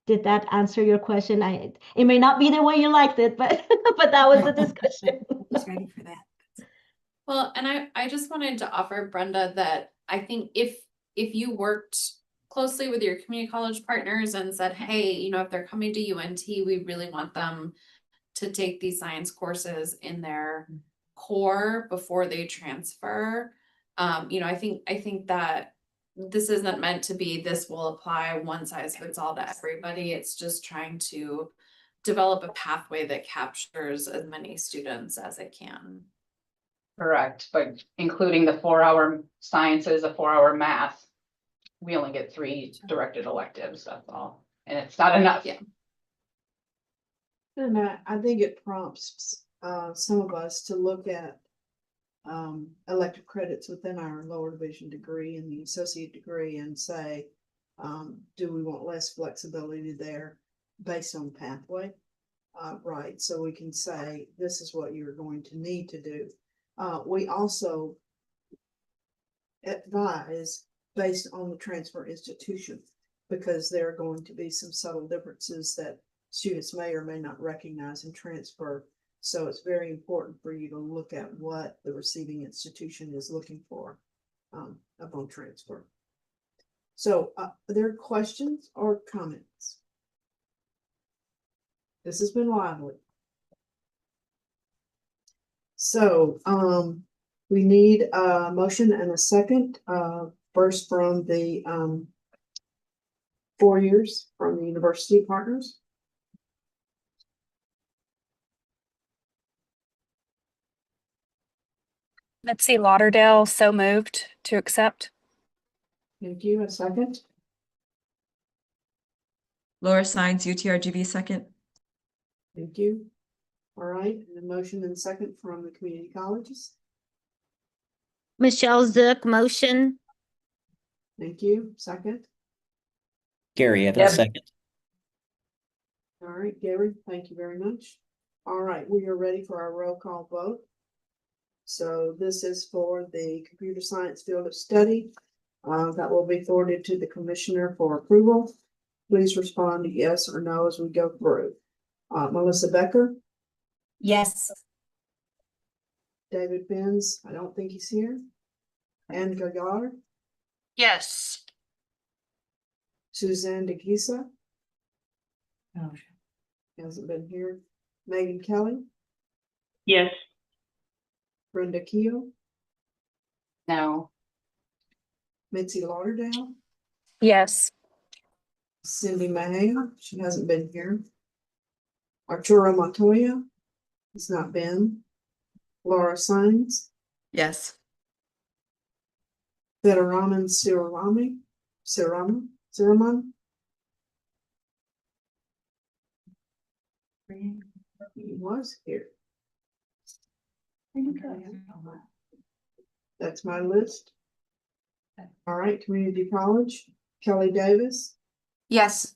Did that answer your question? It may not be the way you liked it, but but that was the discussion. Just ready for that. Well, and I just wanted to offer, Brenda, that I think if you worked closely with your community college partners and said, hey, if they're coming to UNT, we really want them to take these science courses in their core before they transfer. I think that this isn't meant to be, this will apply one size fits all to everybody. It's just trying to develop a pathway that captures as many students as it can. Correct, but including the 4-hour sciences, a 4-hour math, we only get 3 directed electives, that's all. And it's not enough. Yeah. And I think it prompts some of us to look at elective credits within our lower division degree and the associate degree and say, do we want less flexibility there based on pathway? Right, so we can say, this is what you're going to need to do. We also advise based on the transfer institution, because there are going to be some subtle differences that students may or may not recognize in transfer. So it's very important for you to look at what the receiving institution is looking for upon transfer. So are there questions or comments? This has been lively. So we need a motion and a second, first from the 4 years from the university partners. Mitzi Lauderdale, so moved to accept. Thank you. A second? Laura Science, UTRGV, second. Thank you. All right, and a motion and second from the community colleges. Michelle Zook, motion. Thank you. Second? Gary Evans, second. All right, Gary, thank you very much. All right, we are ready for our roll call vote. So this is for the computer science field of study. That will be forwarded to the commissioner for approval. Please respond to yes or no as we go through. Melissa Becker, Yes. David Benz, I don't think he's here. Anne Gagar, Yes. Suzanne DeGisa, Oh, hasn't been here. Megan Kelly, Yes. Brenda Keel, No. Mitzi Lauderdale, Yes. Cindy Mahea, she hasn't been here. Arturo Montoya, he's not been. Laura Sines, Yes. Federaman Siraman, he was here. That's my list. All right, community college, Kelly Davis, Yes.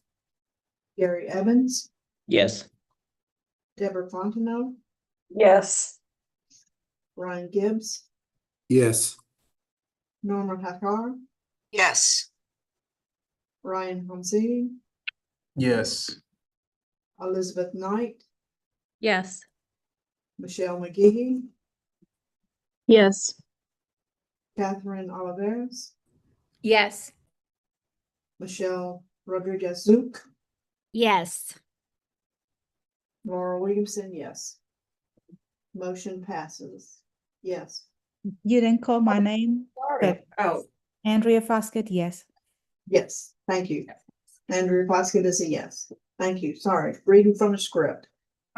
Gary Evans, Yes. Deborah Fontenot, Yes. Ryan Gibbs, Yes. Norma Hakkar, Yes. Ryan Honsi, Yes. Elizabeth Knight, Yes. Michelle McGee, Yes. Catherine Oliveras, Yes. Michelle Rodriguez Zook, Yes. Laura Williamson, yes. Motion passes. Yes. You didn't call my name, but Oh, Andrea Foskett, yes. Yes, thank you. Andrew Plaskett is a yes. Thank you. Sorry, reading from the script.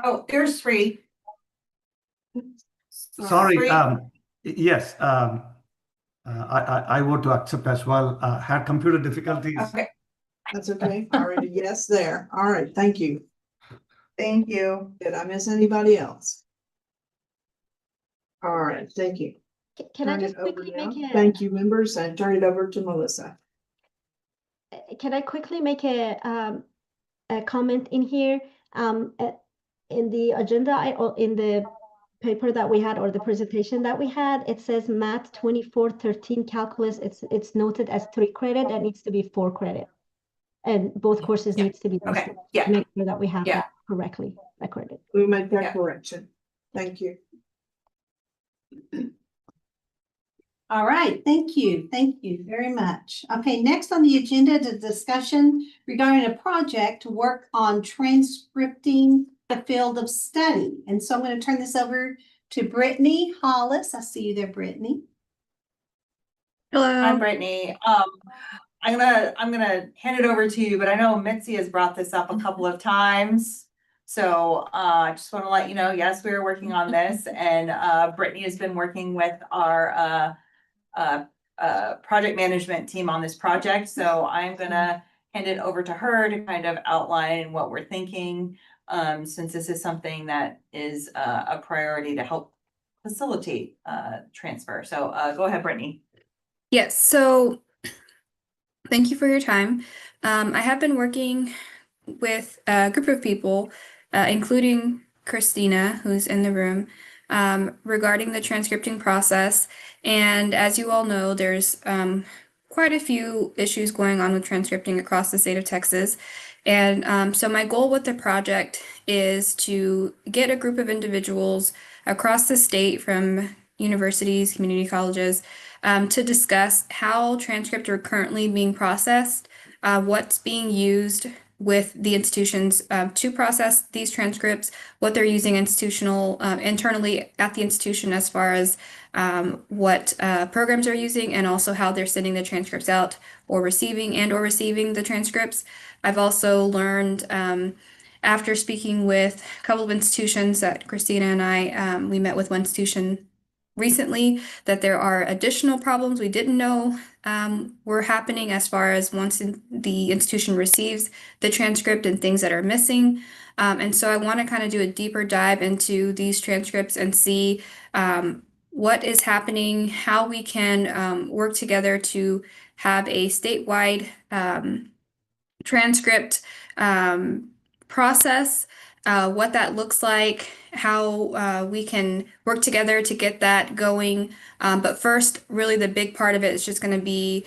oh, there's three. Sorry, Three. yes, I vote to accept as well. Had computer difficulties. Okay, That's okay. Already yes there. All right, thank you. thank you. Did I miss anybody else? All right, thank you. Can I Turn it just over quickly now. make a? Thank you, members, and turn it over to Melissa. Can I quickly make a comment in here? In the agenda, or in the paper that we had, or the presentation that we had, it says Math 2413 calculus. It's noted as 3 credit. That needs to be 4 credit, and both courses needs to be Okay, listed. yeah. To make sure that we have Yeah. that correctly recorded. We'll make that Yeah. correction. Thank you. All right, thank you. Thank you very much. Okay, next on the agenda is a discussion regarding a project to work on transcripting the field of study. And so I'm going to turn this over to Brittany Hollis. I see you there, Brittany. Hello. I'm Brittany. I'm gonna hand it over to you, but I know Mitzi has brought this up a couple of times. So I just want to let you know, yes, we are working on this, and Brittany has been working with our project management team on this project. So I'm gonna hand it over to her to kind of outline what we're thinking, since this is something that is a priority to help facilitate transfer. So go ahead, Brittany. Yes, so thank you for your time. I have been working with a group of people, including Christina, who's in the room, regarding the transcripting process. And as you all know, there's quite a few issues going on with transcripting across the state of Texas. And so my goal with the project is to get a group of individuals across the state from universities, community colleges, to discuss how transcripts are currently being processed, what's being used with the institutions to process these transcripts, what they're using internally at the institution as far as what programs are using, and also how they're sending the transcripts out or receiving the transcripts. I've also learned after speaking with a couple of institutions that Christina and I, we met with one institution recently that there are additional problems we didn't know were happening as far as the institution receives the transcript and things that are missing. And so I want to kind of do a deeper dive into these transcripts and see what is happening, how we can work together to have a statewide transcript process, what that looks like, how we can work together to get that going. But first, really the big part of it is just going to be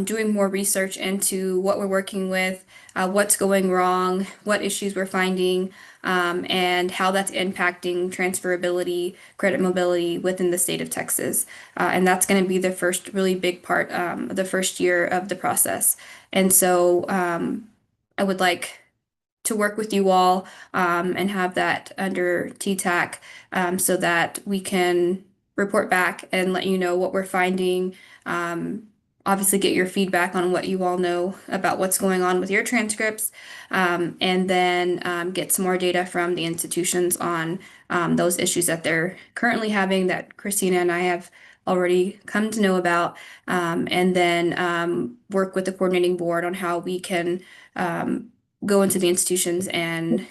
doing more research into what we're working with, what's going wrong, what issues we're finding, and how that's impacting transferability, credit mobility within the state of Texas. And that's going to be the first really big part of the first year of the process. And so I would like to work with you all and have that under TTAC so that we can report back and let you know what we're finding. Obviously, get your feedback on what you all know about what's going on with your transcripts, and then get some more data from the institutions on those issues that they're currently having that Christina and I have already come to know about, and then work with the coordinating board on how we can go into the institutions and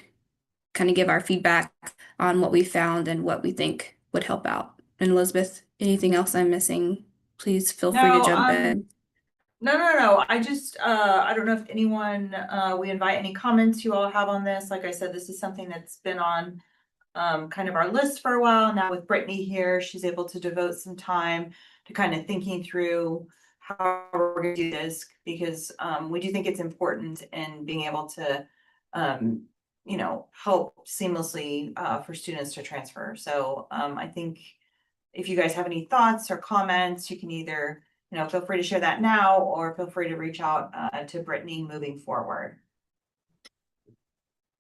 kind of give our feedback on what we found and what we think would help out. And Elizabeth, anything else I'm missing, please feel free to jump in. No. I don't know if anyone, we invite any comments you all have on this. Like I said, this is something that's been on kind of our list for a while. Now with Brittany here, she's able to devote some time to kind of thinking through how we're going to do this, because we do think it's important in being able to help seamlessly for students to transfer. So I think if you guys have any thoughts or comments, you can either feel free to share that now, or feel free to reach out to Brittany moving forward.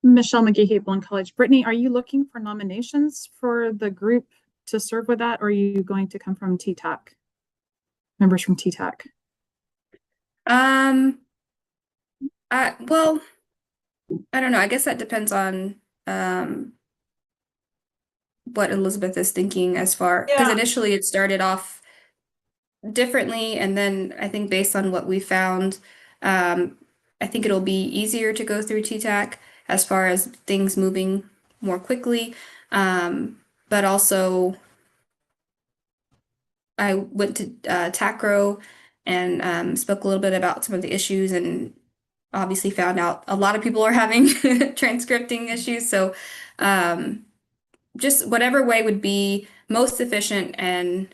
Michelle McGehee, Blount College. Brittany, are you looking for nominations for the group to serve with that, or are you going to come from TTAC? Members from TTAC? Well, I don't know. I guess that depends on what Elizabeth is thinking as far, because initially it started off differently, and then I think based on what we found, I think it'll be easier to go through TTAC as far as things moving more quickly. But also I went to TACRO and spoke a little bit about some of the issues, and obviously found out a lot of people are having transcripting issues. So just whatever way would be most efficient, and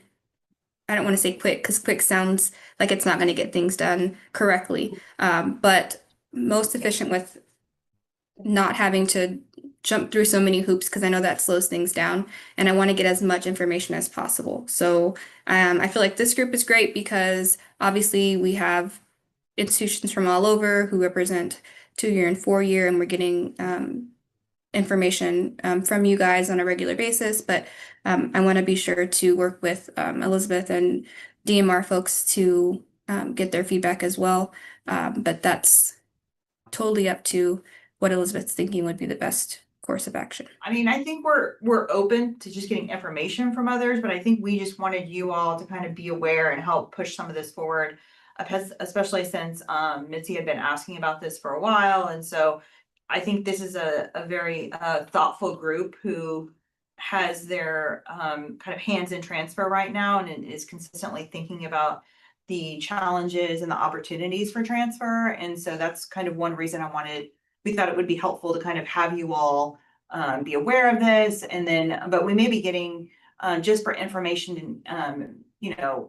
I don't want to say quick because quick sounds like it's not going to get things done correctly, but most efficient with not having to jump through so many hoops, because I know that slows things down and I want to get as much information as possible. So I feel like this group is great because obviously we have institutions from all over who represent 2-year and 4-year, and we're getting information from you guys on a regular basis. But I want to be sure to work with Elizabeth and DMR folks to get their feedback as well. But that's totally up to what Elizabeth's thinking would be the best course of action. I mean, I think we're open to just getting information from others, but I think we just wanted you all to kind of be aware and help push some of this forward, especially since Mitzi had been asking about this for a while. And so I think this is a very thoughtful group who has their kind of hands in transfer right now and is consistently thinking about the challenges and the opportunities for transfer. And so that's kind of one reason we thought it would be helpful to kind of have you all be aware of this. And then, but we may be getting just for information,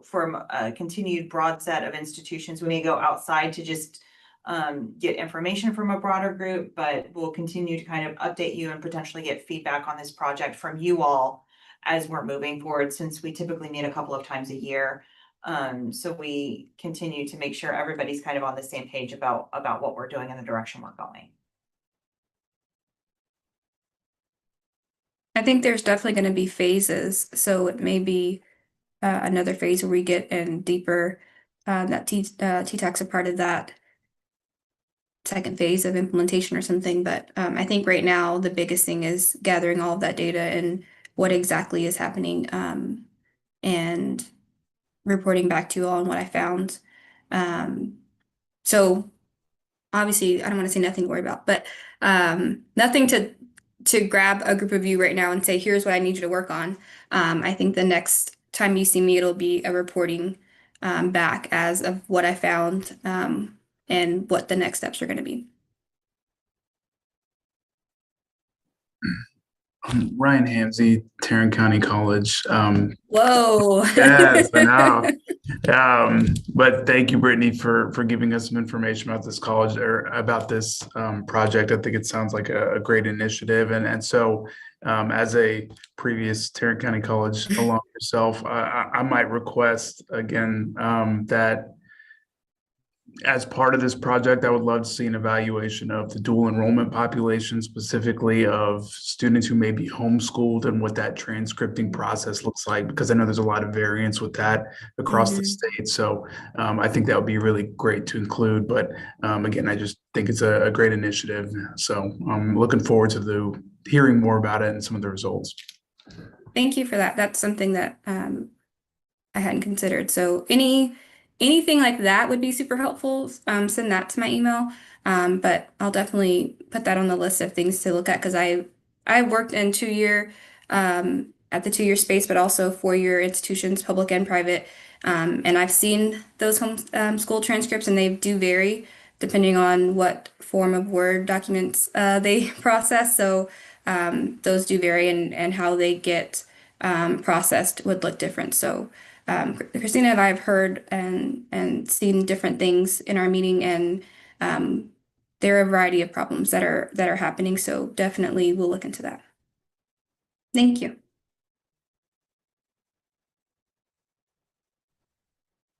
from a continued broad set of institutions, we may go outside to just get information from a broader group, but we'll continue to kind of update you and potentially get feedback on this project from you all as we're moving forward, since we typically meet a couple of times a year. So we continue to make sure everybody's kind of on the same page about what we're doing and the direction we're going. I think there's definitely going to be phases. So it may be another phase where we get in deeper, that TTAC's a part of that second phase of implementation or something. But I think right now the biggest thing is gathering all of that data and what exactly is happening and reporting back to you all on what I found. So obviously I don't want to say nothing to worry about, but nothing to grab a group of you right now and say, here's what I need you to work on. I think the next time you see me, it'll be a reporting back as of what I found and what the next steps are going to be. Ryan Hamsey, Tarrant County College. Whoa. Yes, I know. But thank you, Brittany, for giving us some information about this college or about this project. I think it sounds like a great initiative. And so as a previous Tarrant County College alum yourself, I might request again that as part of this project, I would love to see an evaluation of the dual enrollment population, specifically of students who may be homeschooled and what that transcripting process looks like, because I know there's a lot of variance with that across the state. So I think that would be really great to include. But again, I just think it's a great initiative. So I'm looking forward to hearing more about it and some of the results. Thank you for that. That's something that I hadn't considered. So anything like that would be super helpful. Send that to my email. But I'll definitely put that on the list of things to look at, because I worked in at the 2-year space, but also 4-year institutions, public and private. And I've seen those home school transcripts, and they do vary depending on what form of Word documents they process. So those do vary, and how they get processed would look different. So Christina and I have heard and seen different things in our meeting, and there are a variety of problems that are happening. So definitely we'll look into that. Thank you.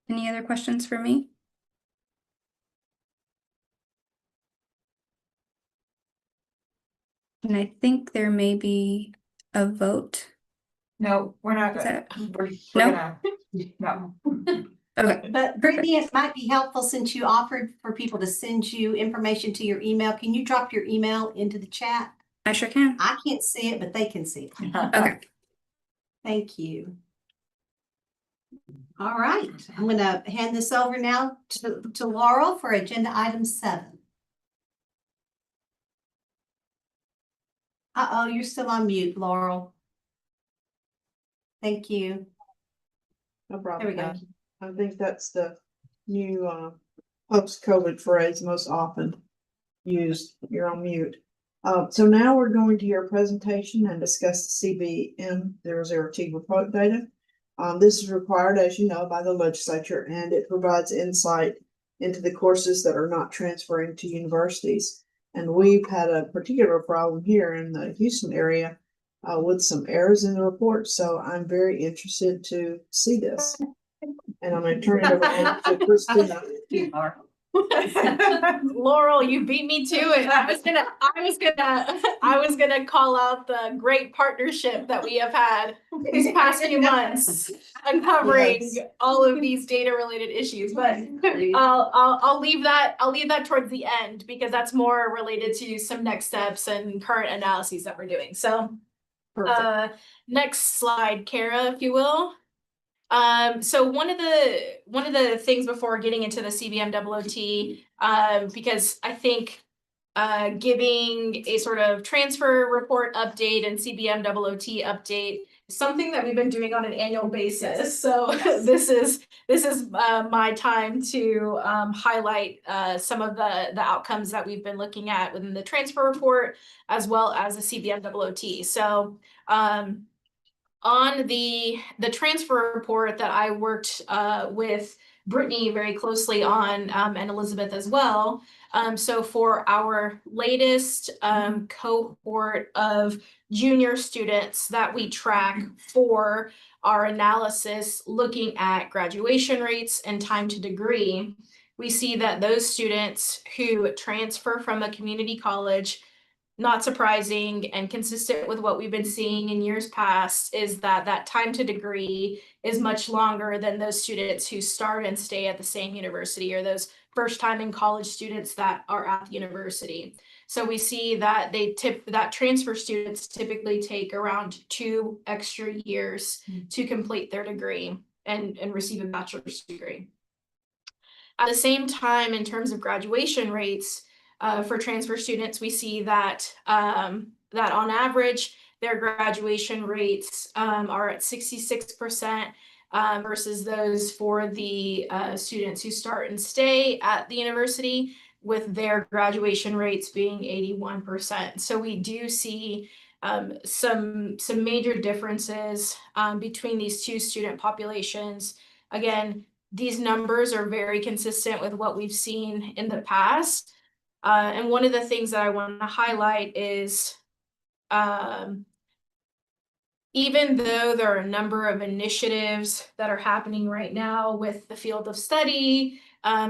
Any other questions for me? And I think there may be a vote. No, we're not gonna. No. Okay. But Brittany, it might be helpful, since you offered for people to send you information to your email. Can you drop your email into the chat? I sure can. I can't see it, but they can see it. Okay. Thank you. All right, I'm gonna hand this over now to Laurel for agenda item 7. Uh-oh, you're still on mute, Laurel. Thank you. No problem. There we go. Thank you. I think that's the new post-COVID phrase most often used. You're on mute. So now we're going to hear a presentation and discuss the CBM 002 report data. This is required, as you know, by the legislature, and it provides insight into the courses that are not transferring to universities. And we've had a particular problem here in the Houston area with some errors in the report. So I'm very interested to see this. And I'm going to turn it over to Christina. Laurel, you beat me to it. I was gonna call out the great partnership that we have had these past few months, uncovering all of these data related issues. But I'll leave that towards the end, because that's more related to some next steps and current analyses that we're doing. So next slide, Kara, if you will. So one of the things before getting into the CBM OOT, because I think giving a sort of transfer report update and CBM OOT update is something that we've been doing on an annual basis. So this is my time to highlight some of the outcomes that we've been looking at within the transfer report, as well as the CBM OOT. So on the transfer report that I worked with Brittany very closely on, and Elizabeth as well. So for our latest cohort of junior students that we track for our analysis, looking at graduation rates and time to degree, we see that those students who transfer from a community college, not surprising and consistent with what we've been seeing in years past, is that time to degree is much longer than those students who start and stay at the same university, or those first time in college students that are at the university. So we see that that transfer students typically take around 2 extra years to complete their degree and receive a bachelor's degree. At the same time, in terms of graduation rates for transfer students, we see that that on average, their graduation rates are at 66% versus those for the students who start and stay at the university, with their graduation rates being 81%. So we do see some major differences between these two student populations. Again, these numbers are very consistent with what we've seen in the past. And one of the things that I want to highlight is even though there are a number of initiatives that are happening right now with the field of study,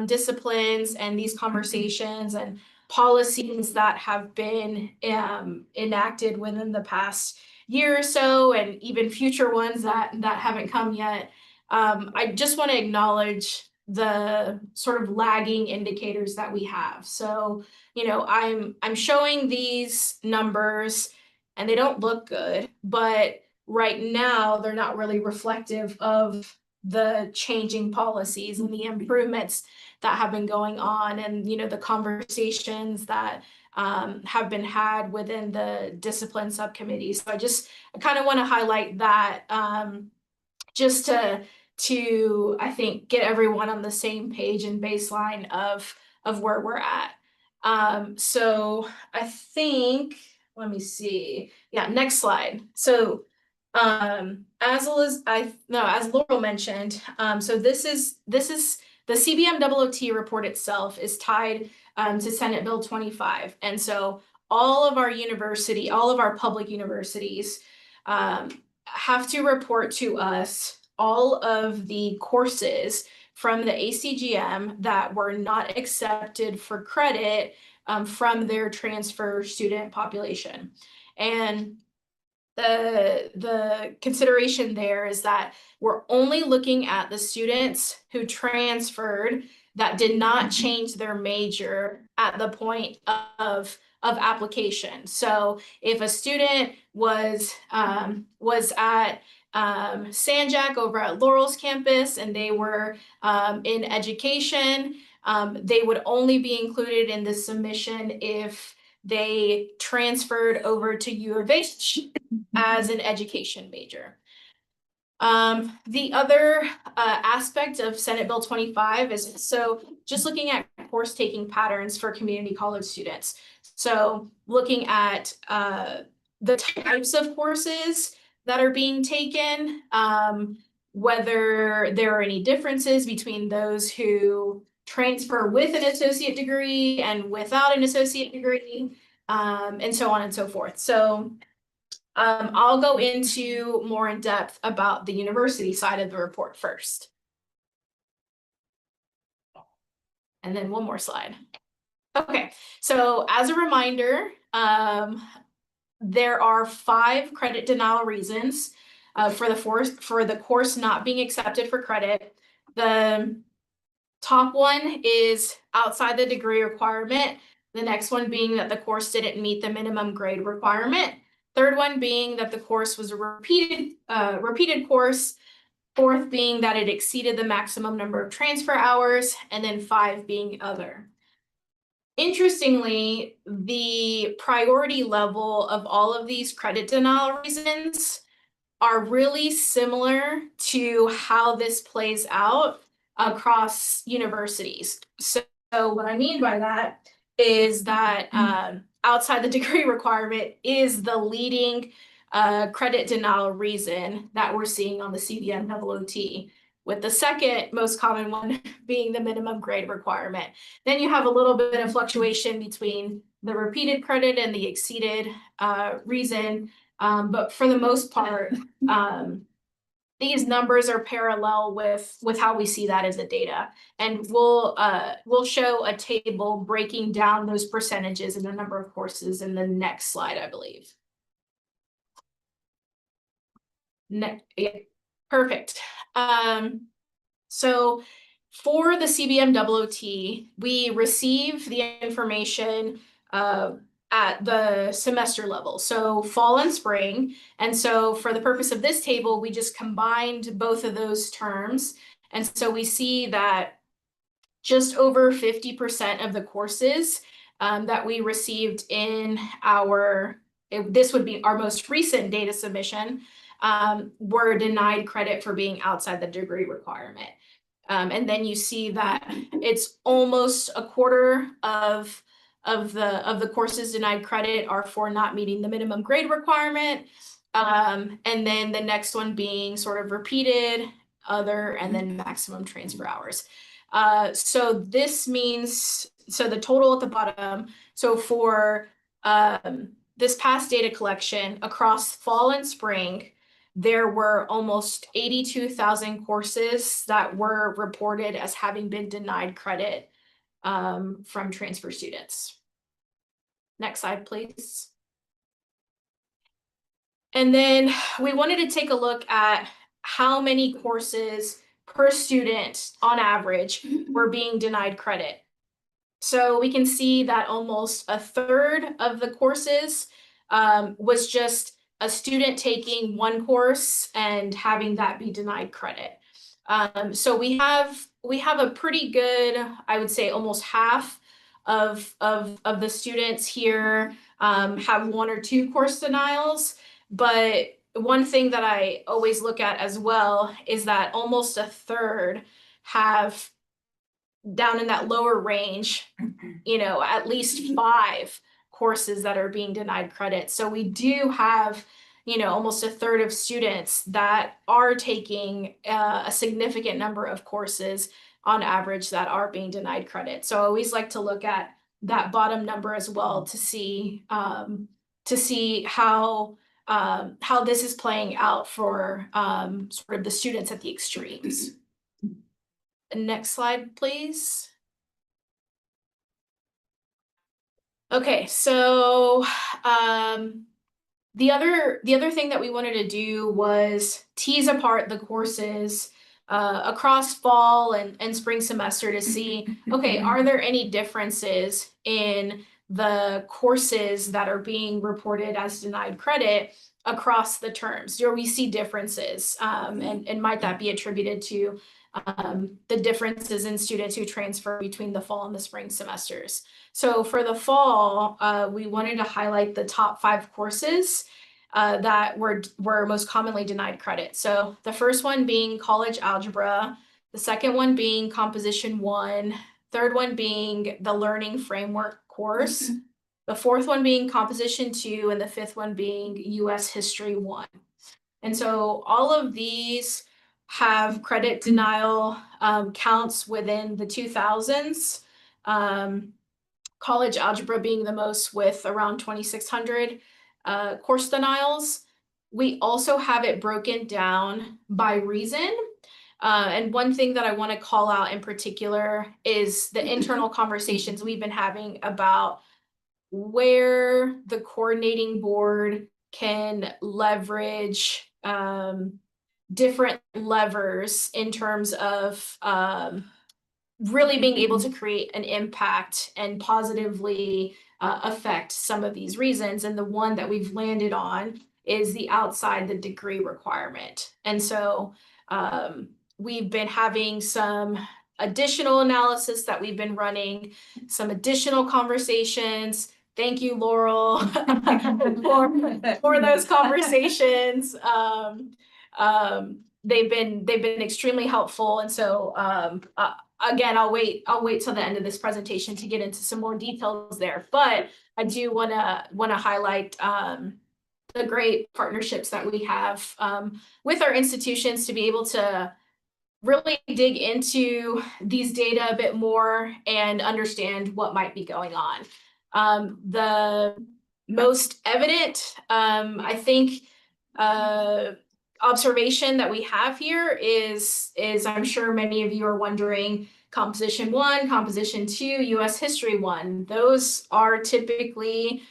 disciplines, and these conversations and policies that have been enacted within the past year or so, and even future ones that haven't come yet, I just want to acknowledge the sort of lagging indicators that we have. So, you know, I'm showing these numbers and they don't look good, but right now they're not really reflective of the changing policies and the improvements that have been going on, and you know, the conversations that have been had within the discipline subcommittee. So I kind of want to highlight that just to I think get everyone on the same page and baseline of where we're at. So I think, let me see. Yeah, next slide. So as Laurel mentioned, so this is the CBM OOT report itself is tied to Senate Bill 25. And so all of our public universities have to report to us all of the courses from the ACGM that were not accepted for credit from their transfer student population. And the consideration there is that we're only looking at the students who transferred that did not change their major at the point of application. So if a student was at Sanjac over at Laurel's campus and they were in education, they would only be included in the submission if they transferred over to U of H as an education major. The other aspect of Senate Bill 25 is so just looking at course taking patterns for community college students. So looking at the types of courses that are being taken, whether there are any differences between those who transfer with an associate degree and without an associate degree, and so on and so forth. So I'll go into more in depth about the university side of the report first. And then one more slide. Okay, so as a reminder, there are 5 credit denial reasons for the course not being accepted for credit. The top one is outside the degree requirement. The next one being that the course didn't meet the minimum grade requirement. Third one being that the course was a repeated course. Fourth being that it exceeded the maximum number of transfer hours. And then 5 being other. Interestingly, the priority level of all of these credit denial reasons are really similar to how this plays out across universities. So what I mean by that is that outside the degree requirement is the leading credit denial reason that we're seeing on the CBM OOT, with the second most common one being the minimum grade requirement. Then you have a little bit of fluctuation between the repeated credit and the exceeded reason. But for the most part, these numbers are parallel with how we see that as a data. And we'll show a table breaking down those percentages and the number of courses in the next slide, I believe. Yeah, perfect. So for the CBM OOT, we receive the information at the semester level, so fall and spring. And so for the purpose of this table, we just combined both of those terms. And so we see that just over 50% of the courses that we received in this would be our most recent data submission, were denied credit for being outside the degree requirement. And then you see that it's almost a quarter of the courses denied credit are for not meeting the minimum grade requirement. And then the next one being sort of repeated, other, and then maximum transfer hours. So this means, so the total at the bottom, so for this past data collection across fall and spring, there were almost 82,000 courses that were reported as having been denied credit from transfer students. Next slide, please. And then we wanted to take a look at how many courses per student on average were being denied credit. So we can see that almost a third of the courses was just a student taking one course and having that be denied credit. So we have a pretty good, I would say almost half of the students here have one or two course denials. But one thing that I always look at as well is that almost a third have, down in that lower range, at least 5 courses that are being denied credit. So we do have, almost a third of students that are taking a significant number of courses on average that are being denied credit. So I always like to look at that bottom number as well to see how this is playing out for sort of the students at the extremes. Next slide, please. Okay, so the other thing that we wanted to do was tease apart the courses across fall and spring semester to see, okay, are there any differences in the courses that are being reported as denied credit across the terms? Do we see differences? And might that be attributed to the differences in students who transfer between the fall and the spring semesters? So for the fall, we wanted to highlight the top 5 courses that were most commonly denied credit. So the first one being college algebra, the second one being composition 1, third one being the learning framework course, the fourth one being composition 2, and the fifth one being US history 1. And so all of these have credit denial counts within the 2000s. College algebra being the most with around 2,600 course denials. We also have it broken down by reason. And one thing that I want to call out in particular is the internal conversations we've been having about where the coordinating board can leverage different levers in terms of really being able to create an impact and positively affect some of these reasons. And the one that we've landed on is the outside the degree requirement. And so we've been having some additional analysis that we've been running, some additional conversations. Thank you, Laurel, for those conversations. They've been extremely helpful. And so again, I'll wait till the end of this presentation to get into some more details there. But I do want to highlight the great partnerships that we have with our institutions to be able to really dig into these data a bit more and understand what might be going on. The most evident, I think, observation that we have here is I'm sure many of you are wondering, composition 1, composition 2, US history 1. Those are typically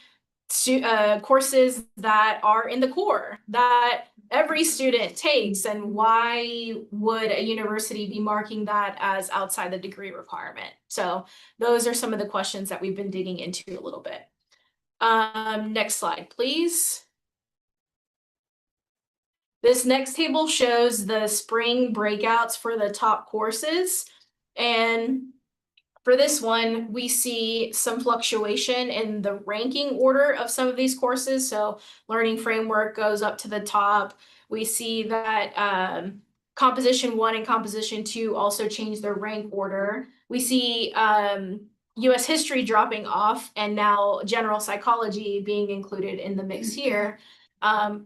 courses that are in the core that every student takes, and why would a university be marking that as outside the degree requirement? So those are some of the questions that we've been digging into a little bit. Next slide, please. This next table shows the spring breakouts for the top courses. And for this one, we see some fluctuation in the ranking order of some of these courses. So learning framework goes up to the top. We see that composition 1 and composition 2 also change their rank order. We see US history dropping off, and now general psychology being included in the mix here.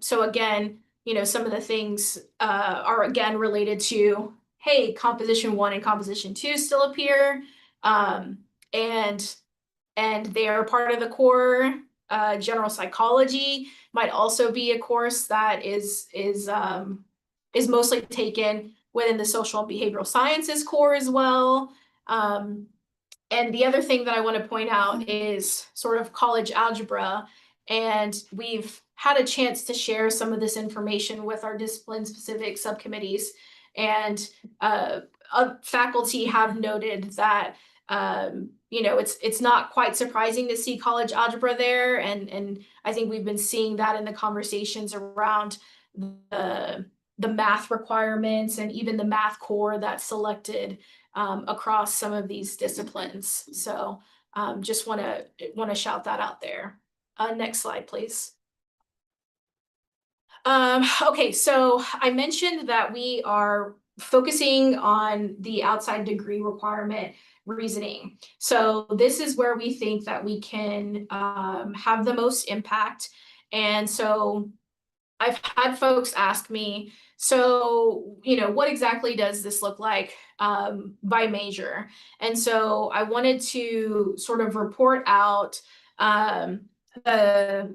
So again, some of the things are again related to, hey, composition 1 and composition 2 still appear. And they are part of the core. General psychology might also be a course that is mostly taken within the social and behavioral sciences core as well. And the other thing that I want to point out is sort of college algebra. And we've had a chance to share some of this information with our discipline-specific subcommittees. And faculty have noted that it's not quite surprising to see college algebra there. And I think we've been seeing that in the conversations around the math requirements and even the math core that's selected across some of these disciplines. So just want to shout that out there. Next slide, please. Okay, so I mentioned that we are focusing on the outside degree requirement reasoning. So this is where we think that we can have the most impact. And so I've had folks ask me, so, what exactly does this look like by major? And so I wanted to sort of report out the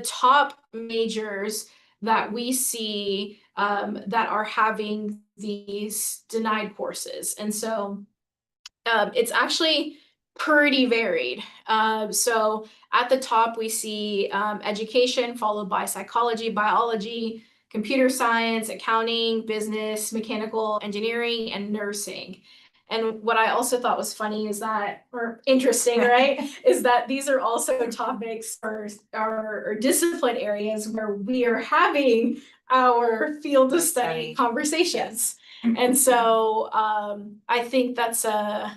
top majors that we see that are having these denied courses. And so it's actually pretty varied. So at the top, we see education, followed by psychology, biology, computer science, accounting, business, mechanical engineering, and nursing. And what I also thought was funny is that, or interesting, right, is that these are also topics or discipline areas where we are having our field of study conversations. And so I think that's a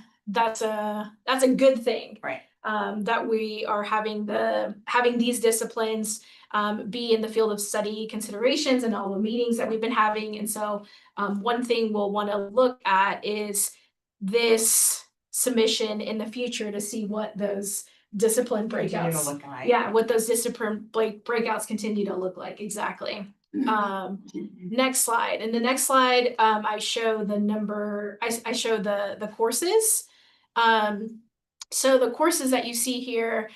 good thing, right? That we are having these disciplines be in the field of study considerations and all the meetings that we've been having. And so one thing we'll want to look at is this submission in the future to see what those discipline breakouts look like. Yeah, what those discipline breakouts continue to look like. Exactly. Next slide. In the next slide, I show the number, I show the courses. So the courses that you see here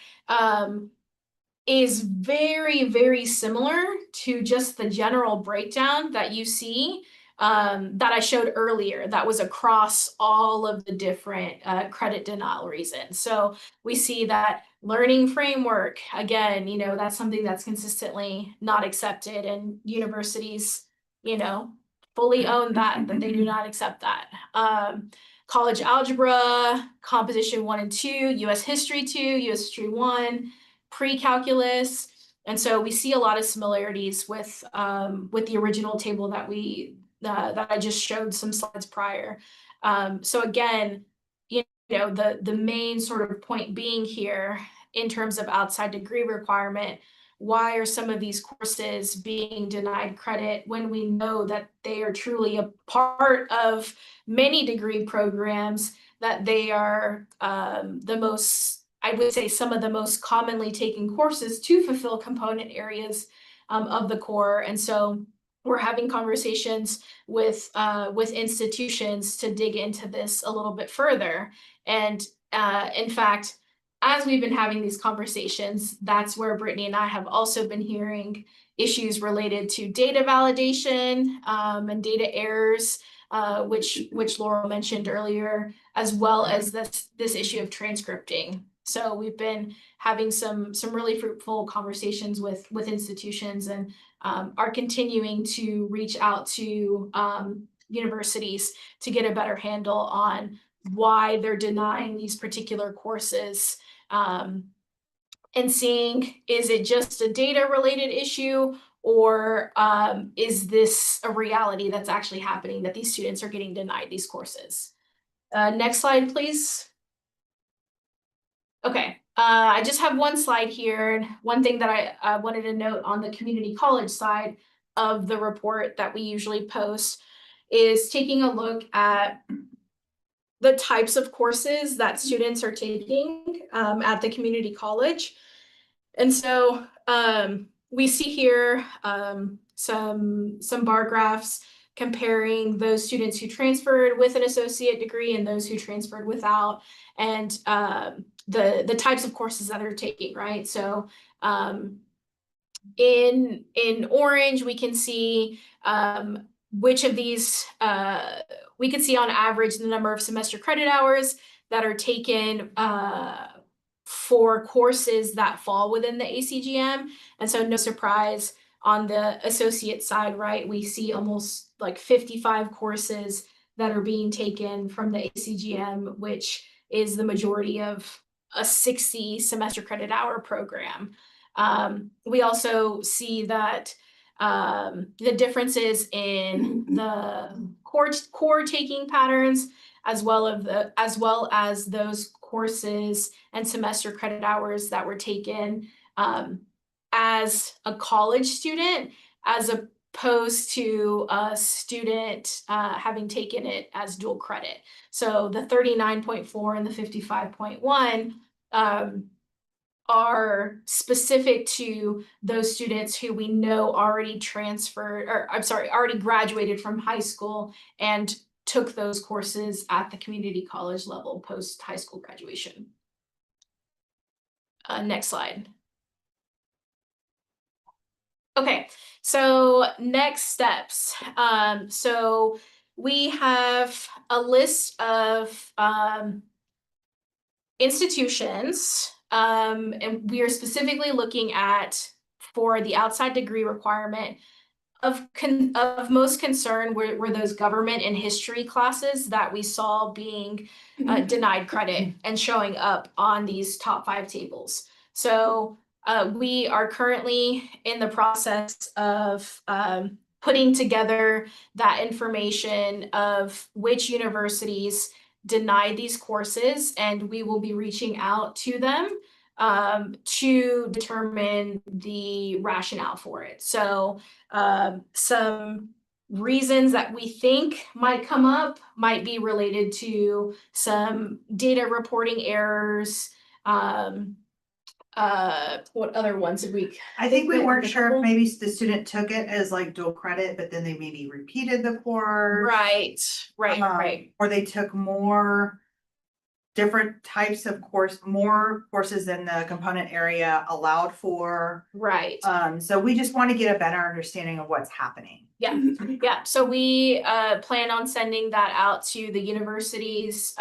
is very, very similar to just the general breakdown that you see that I showed earlier, that was across all of the different credit denial reasons. So we see that learning framework, again, that's something that's consistently not accepted, and universities, fully own that they do not accept that. College algebra, composition 1 and 2, US history 2, US history 1, pre-calculus. And so we see a lot of similarities with the original table that that I just showed some slides prior. So again, the main sort of point being here in terms of outside degree requirement, why are some of these courses being denied credit when we know that they are truly a part of many degree programs, that they are the most, I would say, some of the most commonly taken courses to fulfill component areas of the core. And so we're having conversations with institutions to dig into this a little bit further. And in fact, as we've been having these conversations, that's where Brittany and I have also been hearing issues related to data validation and data errors, which Laurel mentioned earlier, as well as this issue of transcripting. So we've been having some really fruitful conversations with institutions, and are continuing to reach out to universities to get a better handle on why they're denying these particular courses, and seeing, is it just a data related issue, or is this a reality that's actually happening, that these students are getting denied these courses? Next slide, please. Okay, I just have one slide here. And one thing that I wanted to note on the community college side of the report that we usually post is taking a look at the types of courses that students are taking at the community college. And so we see here some bar graphs comparing those students who transferred with an associate degree and those who transferred without, and the types of courses that they're taking, right? So in orange, we can see which of these, we can see on average the number of semester credit hours that are taken for courses that fall within the ACGM. And so no surprise, on the associate side, right, we see almost like 55 courses that are being taken from the ACGM, which is the majority of a 60 semester credit hour program. We also see that the differences in the core taking patterns, as well as those courses and semester credit hours that were taken as a college student, as opposed to a student having taken it as dual credit. So the 39.4 and the 55.1 are specific to those students who we know already already graduated from high school and took those courses at the community college level post high school graduation. Next slide. Okay, so next steps. So we have a list of institutions, and we are specifically looking at, for the outside degree requirement, of most concern were those government and history classes that we saw being denied credit and showing up on these top 5 tables. So we are currently in the process of putting together that information of which universities denied these courses, and we will be reaching out to them to determine the rationale for it. So some reasons that we think might come up might be related to some data reporting errors. What other ones did we? I think we weren't sure if maybe the student took it as like dual credit, but then they maybe repeated the course. Right. Or they took more different types of more courses than the component area allowed for. Right. So we just want to get a better understanding of what's happening. Yeah. So we plan on sending that out to the universities.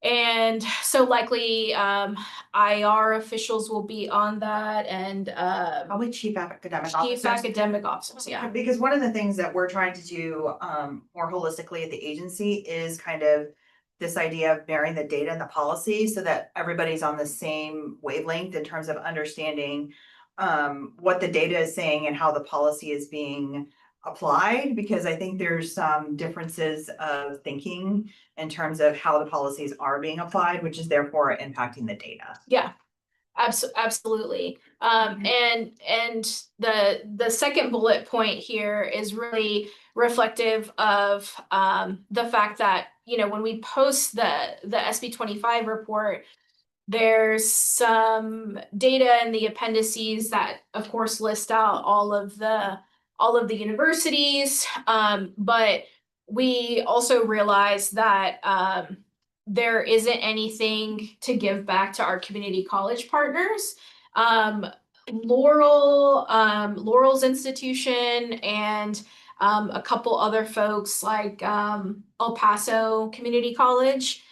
And so likely IR officials will be on that, and probably chief academic officers. Yeah. Because one of the things that we're trying to do more holistically at the agency is kind of this idea of marrying the data and the policy so that everybody's on the same wavelength in terms of understanding what the data is saying and how the policy is being applied, because I think there's some differences of thinking in terms of how the policies are being applied, which is therefore impacting the data. Yeah, absolutely. And the second bullet point here is really reflective of the fact that, you know, when we post the SB 25 report, there's some data in the appendices that of course list out all of the universities, but we also realize that there isn't anything to give back to our community college partners. Laurel's institution and a couple other folks like El Paso Community College,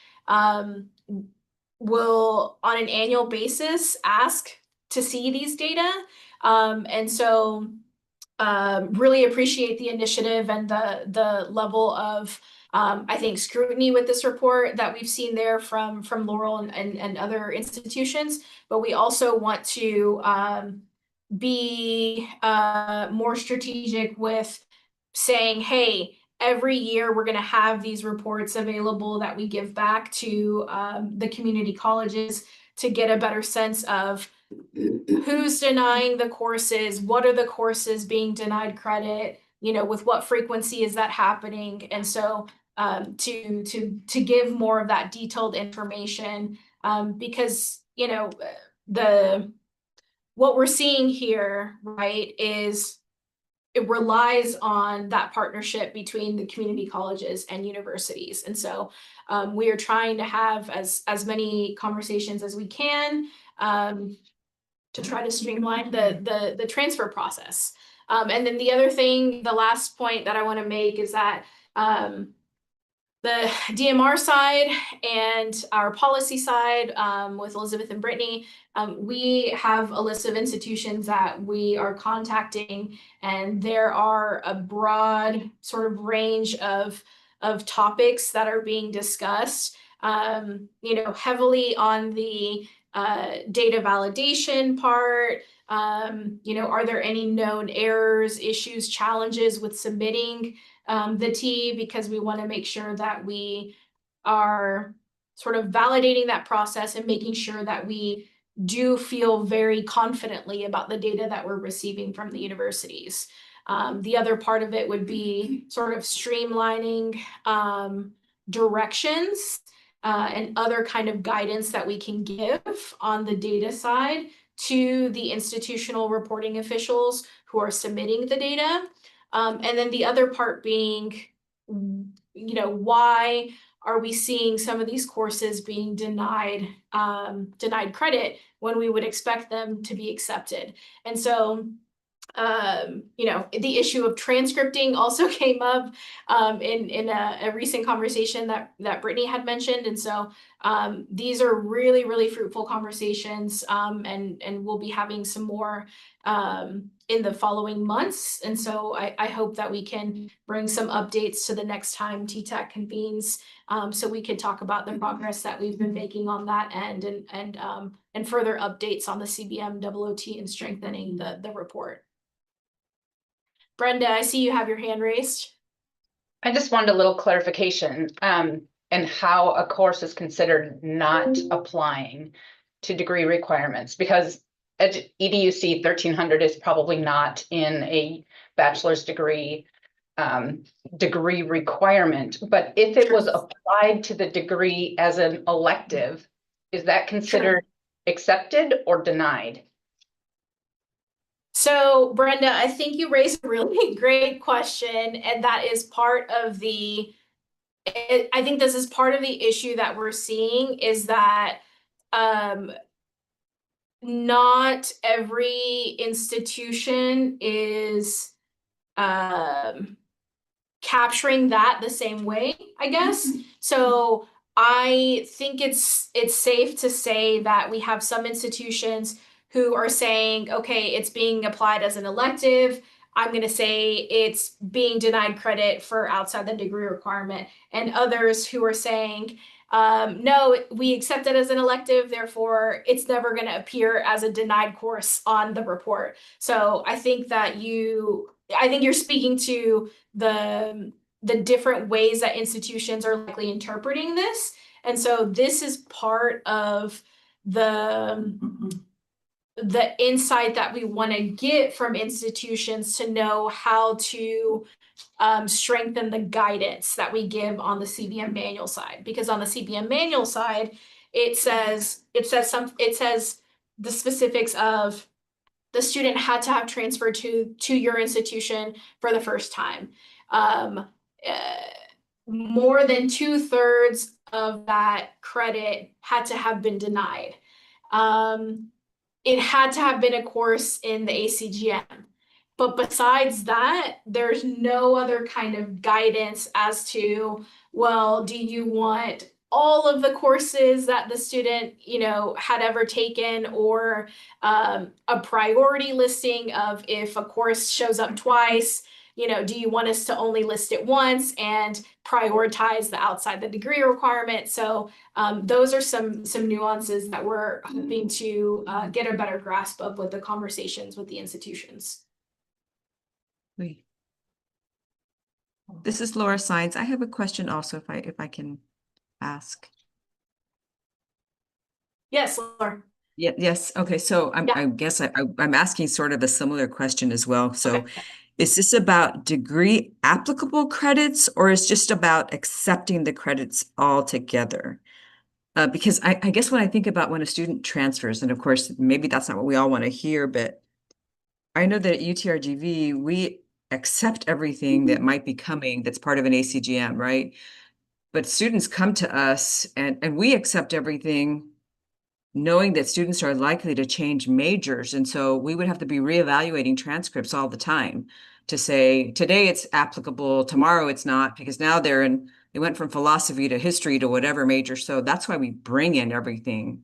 will on an annual basis ask to see these data. And so really appreciate the initiative and the level of I think scrutiny with this report that we've seen there from Laurel and other institutions. But we also want to be more strategic with saying, hey, every year we're going to have these reports available that we give back to the community colleges to get a better sense of who's denying the courses, what are the courses being denied credit, you know, with what frequency is that happening. And so to give more of that detailed information because, you know, what we're seeing here, right, is it relies on that partnership between the community colleges and universities. And so we are trying to have as many conversations as we can to try to streamline the transfer process. And then the other thing, the last point that I want to make is that the DMR side and our policy side with Elizabeth and Brittany, we have a list of institutions that we are contacting, and there are a broad sort of range of topics that are being discussed, you know, heavily on the data validation part. You know, are there any known errors, issues, challenges with submitting the T, because we want to make sure that we are sort of validating that process and making sure that we do feel very confidently about the data that we're receiving from the universities. The other part of it would be sort of streamlining directions and other kind of guidance that we can give on the data side to the institutional reporting officials who are submitting the data. And then the other part being, you know, why are we seeing some of these courses being denied credit when we would expect them to be accepted? And so, you know, the issue of transcripting also came up in a recent conversation that Brittany had mentioned. And so these are really, really fruitful conversations, and we'll be having some more in the following months. And so I hope that we can bring some updates to the next time TTAC convenes, so we can talk about the progress that we've been making on that end and further updates on the CBM OOT and strengthening the report. Brenda, I see you have your hand raised. I just wanted a little clarification and how a course is considered not applying to degree requirements, because EDUC 1300 is probably not in a bachelor's degree requirement, but if it was applied to the degree as an elective, is that considered accepted or denied? So Brenda, I think you raised a really great question, and that is part of I think this is part of the issue that we're seeing, is that not every institution is capturing that the same way, I guess. So I think it's safe to say that we have some institutions who are saying, okay, it's being applied as an elective. I'm going to say it's being denied credit for outside the degree requirement. And others who are saying, no, we accept it as an elective, therefore it's never going to appear as a denied course on the report. So I think that you're speaking to the different ways that institutions are likely interpreting this. And so this is part of the insight that we want to get from institutions to know how to strengthen the guidance that we give on the CBM manual side. Because on the CBM manual side, it says the specifics of the student had to have transferred to your institution for the first time. More than 2/3 of that credit had to have been denied. It had to have been a course in the ACGM. But besides that, there's no other kind of guidance as to, well, do you want all of the courses that the student, had ever taken, or a priority listing of if a course shows up twice, do you want us to only list it once and prioritize the outside the degree requirement? So those are some nuances that we're hoping to get a better grasp of with the conversations with the institutions. This is Laura Sines. I have a question also, if I can ask. Yes, Laura. Yeah, yes. Okay. So I guess I'm asking sort of a similar question as well. So is this about degree applicable credits, or is just about accepting the credits altogether? Because I guess when I think about when a student transfers, and of course, maybe that's not what we all want to hear, but I know that at UTRGV, we accept everything that might be coming that's part of an ACGM, right? But students come to us and we accept everything knowing that students are likely to change majors. And so we would have to be reevaluating transcripts all the time to say, today it's applicable, tomorrow it's not, because now they went from philosophy to history to whatever major. So that's why we bring in everything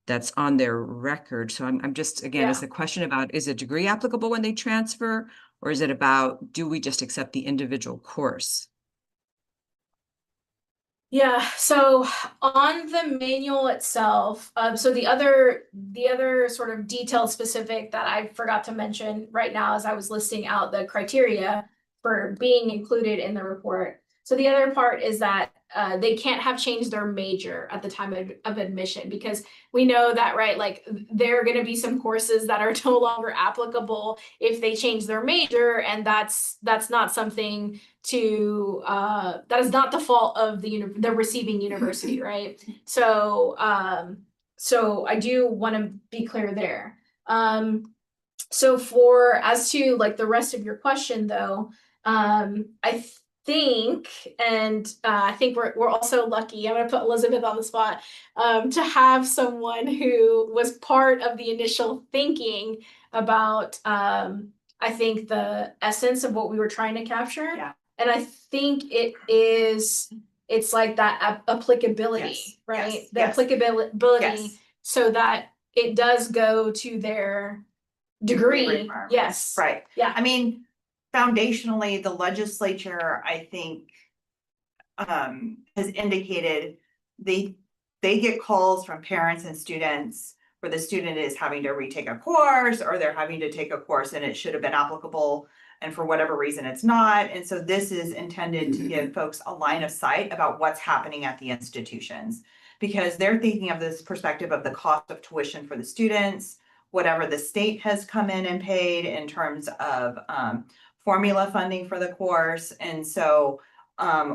that's on their record. So I'm just, again, is the question about, is a degree applicable when they transfer, or is it about, do we just accept the individual course? Yeah, so on the manual itself, so the other sort of detailed specific that I forgot to mention right now as I was listing out the criteria for being included in the report. So the other part is that they can't have changed their major at the time of admission, because we know that, right, like there are going to be some courses that are no longer applicable if they change their major, and that's not something to that is not the fault of the receiving university, right? So so I do want to be clear there. So for as to like the rest of your question though, I think, and I think we're also lucky, I'm gonna put Elizabeth on the spot, to have someone who was part of the initial thinking about I think the essence of what we were trying to capture. Yeah. And I think it's like that applicability, right? Yes, The yes. applicability Yes. so that it does go to their degree. requirements. Yes. Right. Yeah. I mean, foundationally, the legislature, I think, has indicated they get calls from parents and students where the student is having to retake a course, or they're having to take a course and it should have been applicable, and for whatever reason it's not. And so this is intended to give folks a line of sight about what's happening at the institutions, because they're thinking of this perspective of the cost of tuition for the students, whatever the state has come in and paid in terms of formula funding for the course. And so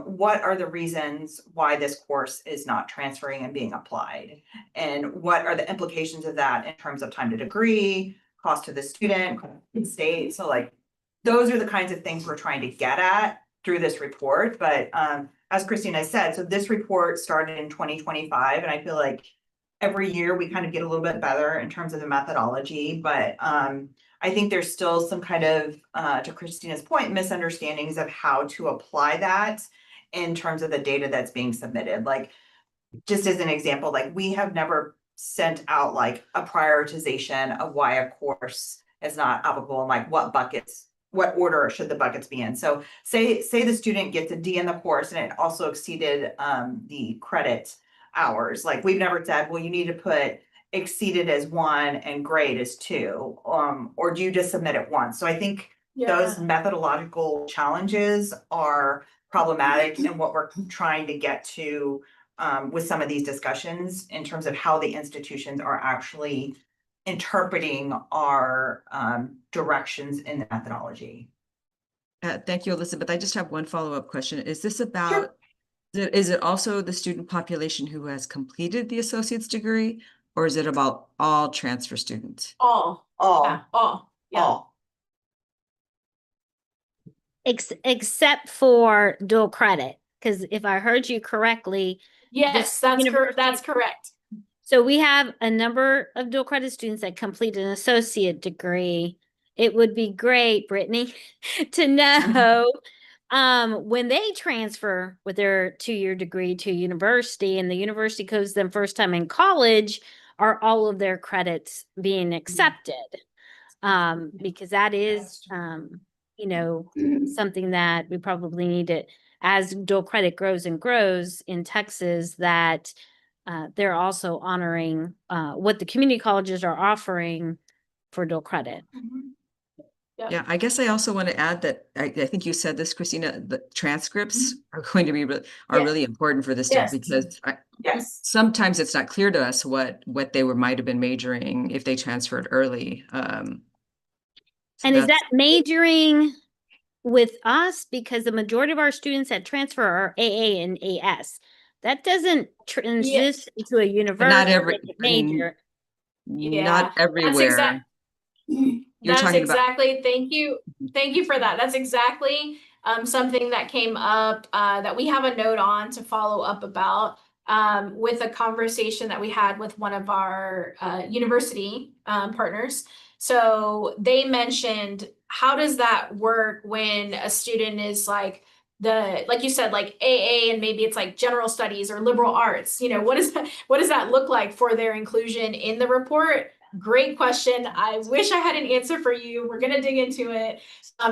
what are the reasons why this course is not transferring and being applied? And what are the implications of that in terms of time to degree, cost to the student, state? So like, those are the kinds of things we're trying to get at through this report. But as Christina said, so this report started in 2025, and I feel like every year we kind of get a little bit better in terms of the methodology, but I think there's still some kind of, to Christina's point, misunderstandings of how to apply that in terms of the data that's being submitted. Like, just as an example, like we have never sent out like a prioritization of why a course is not applicable and like what order should the buckets be in. So say the student gets a D in the course and it also exceeded the credit hours. Like we've never said, well, you need to put exceeded as 1 and grade as 2, or do you just submit it once? So I think those methodological challenges are problematic in what we're trying to get to with some of these discussions in terms of how the institutions are actually interpreting our directions in the methodology. Thank you, Elizabeth. I just have one follow-up question. Is this about, is it also the student population who has completed the associate's degree, or is it about all transfer students? All. Yeah, all. Except for dual credit, because if I heard you correctly. Yes, that's correct. So we have a number of dual credit students that complete an associate degree. It would be great, Brittany, to know when they transfer with their 2-year degree to university and the university codes them first time in college, are all of their credits being accepted? Because that is, you know, something that we probably need to, as dual credit grows and grows in Texas, that they're also honoring what the community colleges are offering for dual credit. Yeah, I guess I also want to add that I think you said this, Christina, the transcripts are going to be really important for this stuff because sometimes it's not clear to us what they might have been majoring if they transferred early. And is that majoring with us? Because the majority of our students that transfer are AA and AS. That doesn't transition into a university major. Not everywhere. That's exactly, thank you for that. That's exactly something that came up that we have a note on to follow up about with a conversation that we had with one of our university partners. So they mentioned, how does that work when a student is like you said, like AA, and maybe it's like general studies or liberal arts, you know, what does that look like for their inclusion in the report? Great question. I wish I had an answer for you. We're gonna dig into it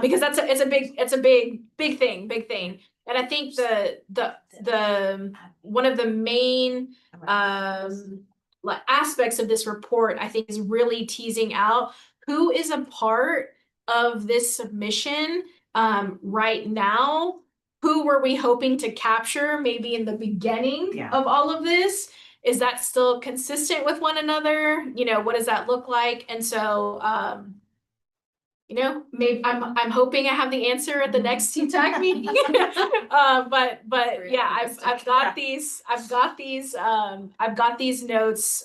because it's a big thing. And I think the one of the main aspects of this report, I think, is really teasing out who is a part of this submission right now. Who were we hoping to capture maybe in the beginning of all of this? Is that still consistent with one another? You know, what does that look like? And so, you know, maybe I'm hoping I have the answer at the next TTAC meeting. But yeah, I've got these notes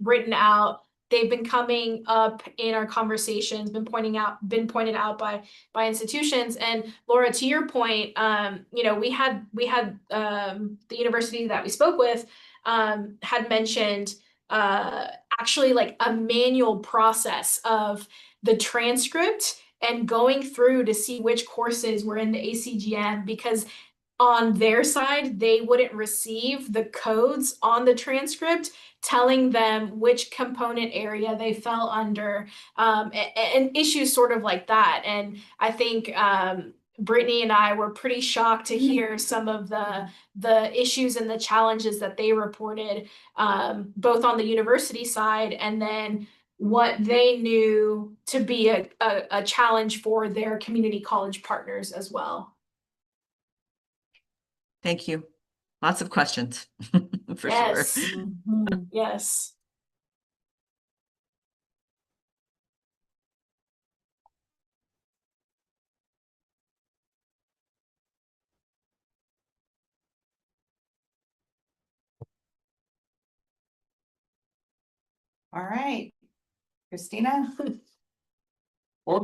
written out. They've been coming up in our conversations, been pointed out by institutions. And Laura, to your point, you know, we had the university that we spoke with had mentioned actually like a manual process of the transcript and going through to see which courses were in the ACGM, because on their side, they wouldn't receive the codes on the transcript telling them which component area they fell under, and issues sort of like that. And I think Brittany and I were pretty shocked to hear some of the issues and the challenges that they reported, both on the university side and then what they knew to be a challenge for their community college partners as well. Thank you. Lots of questions for sure. Yes. All right, Christina. We're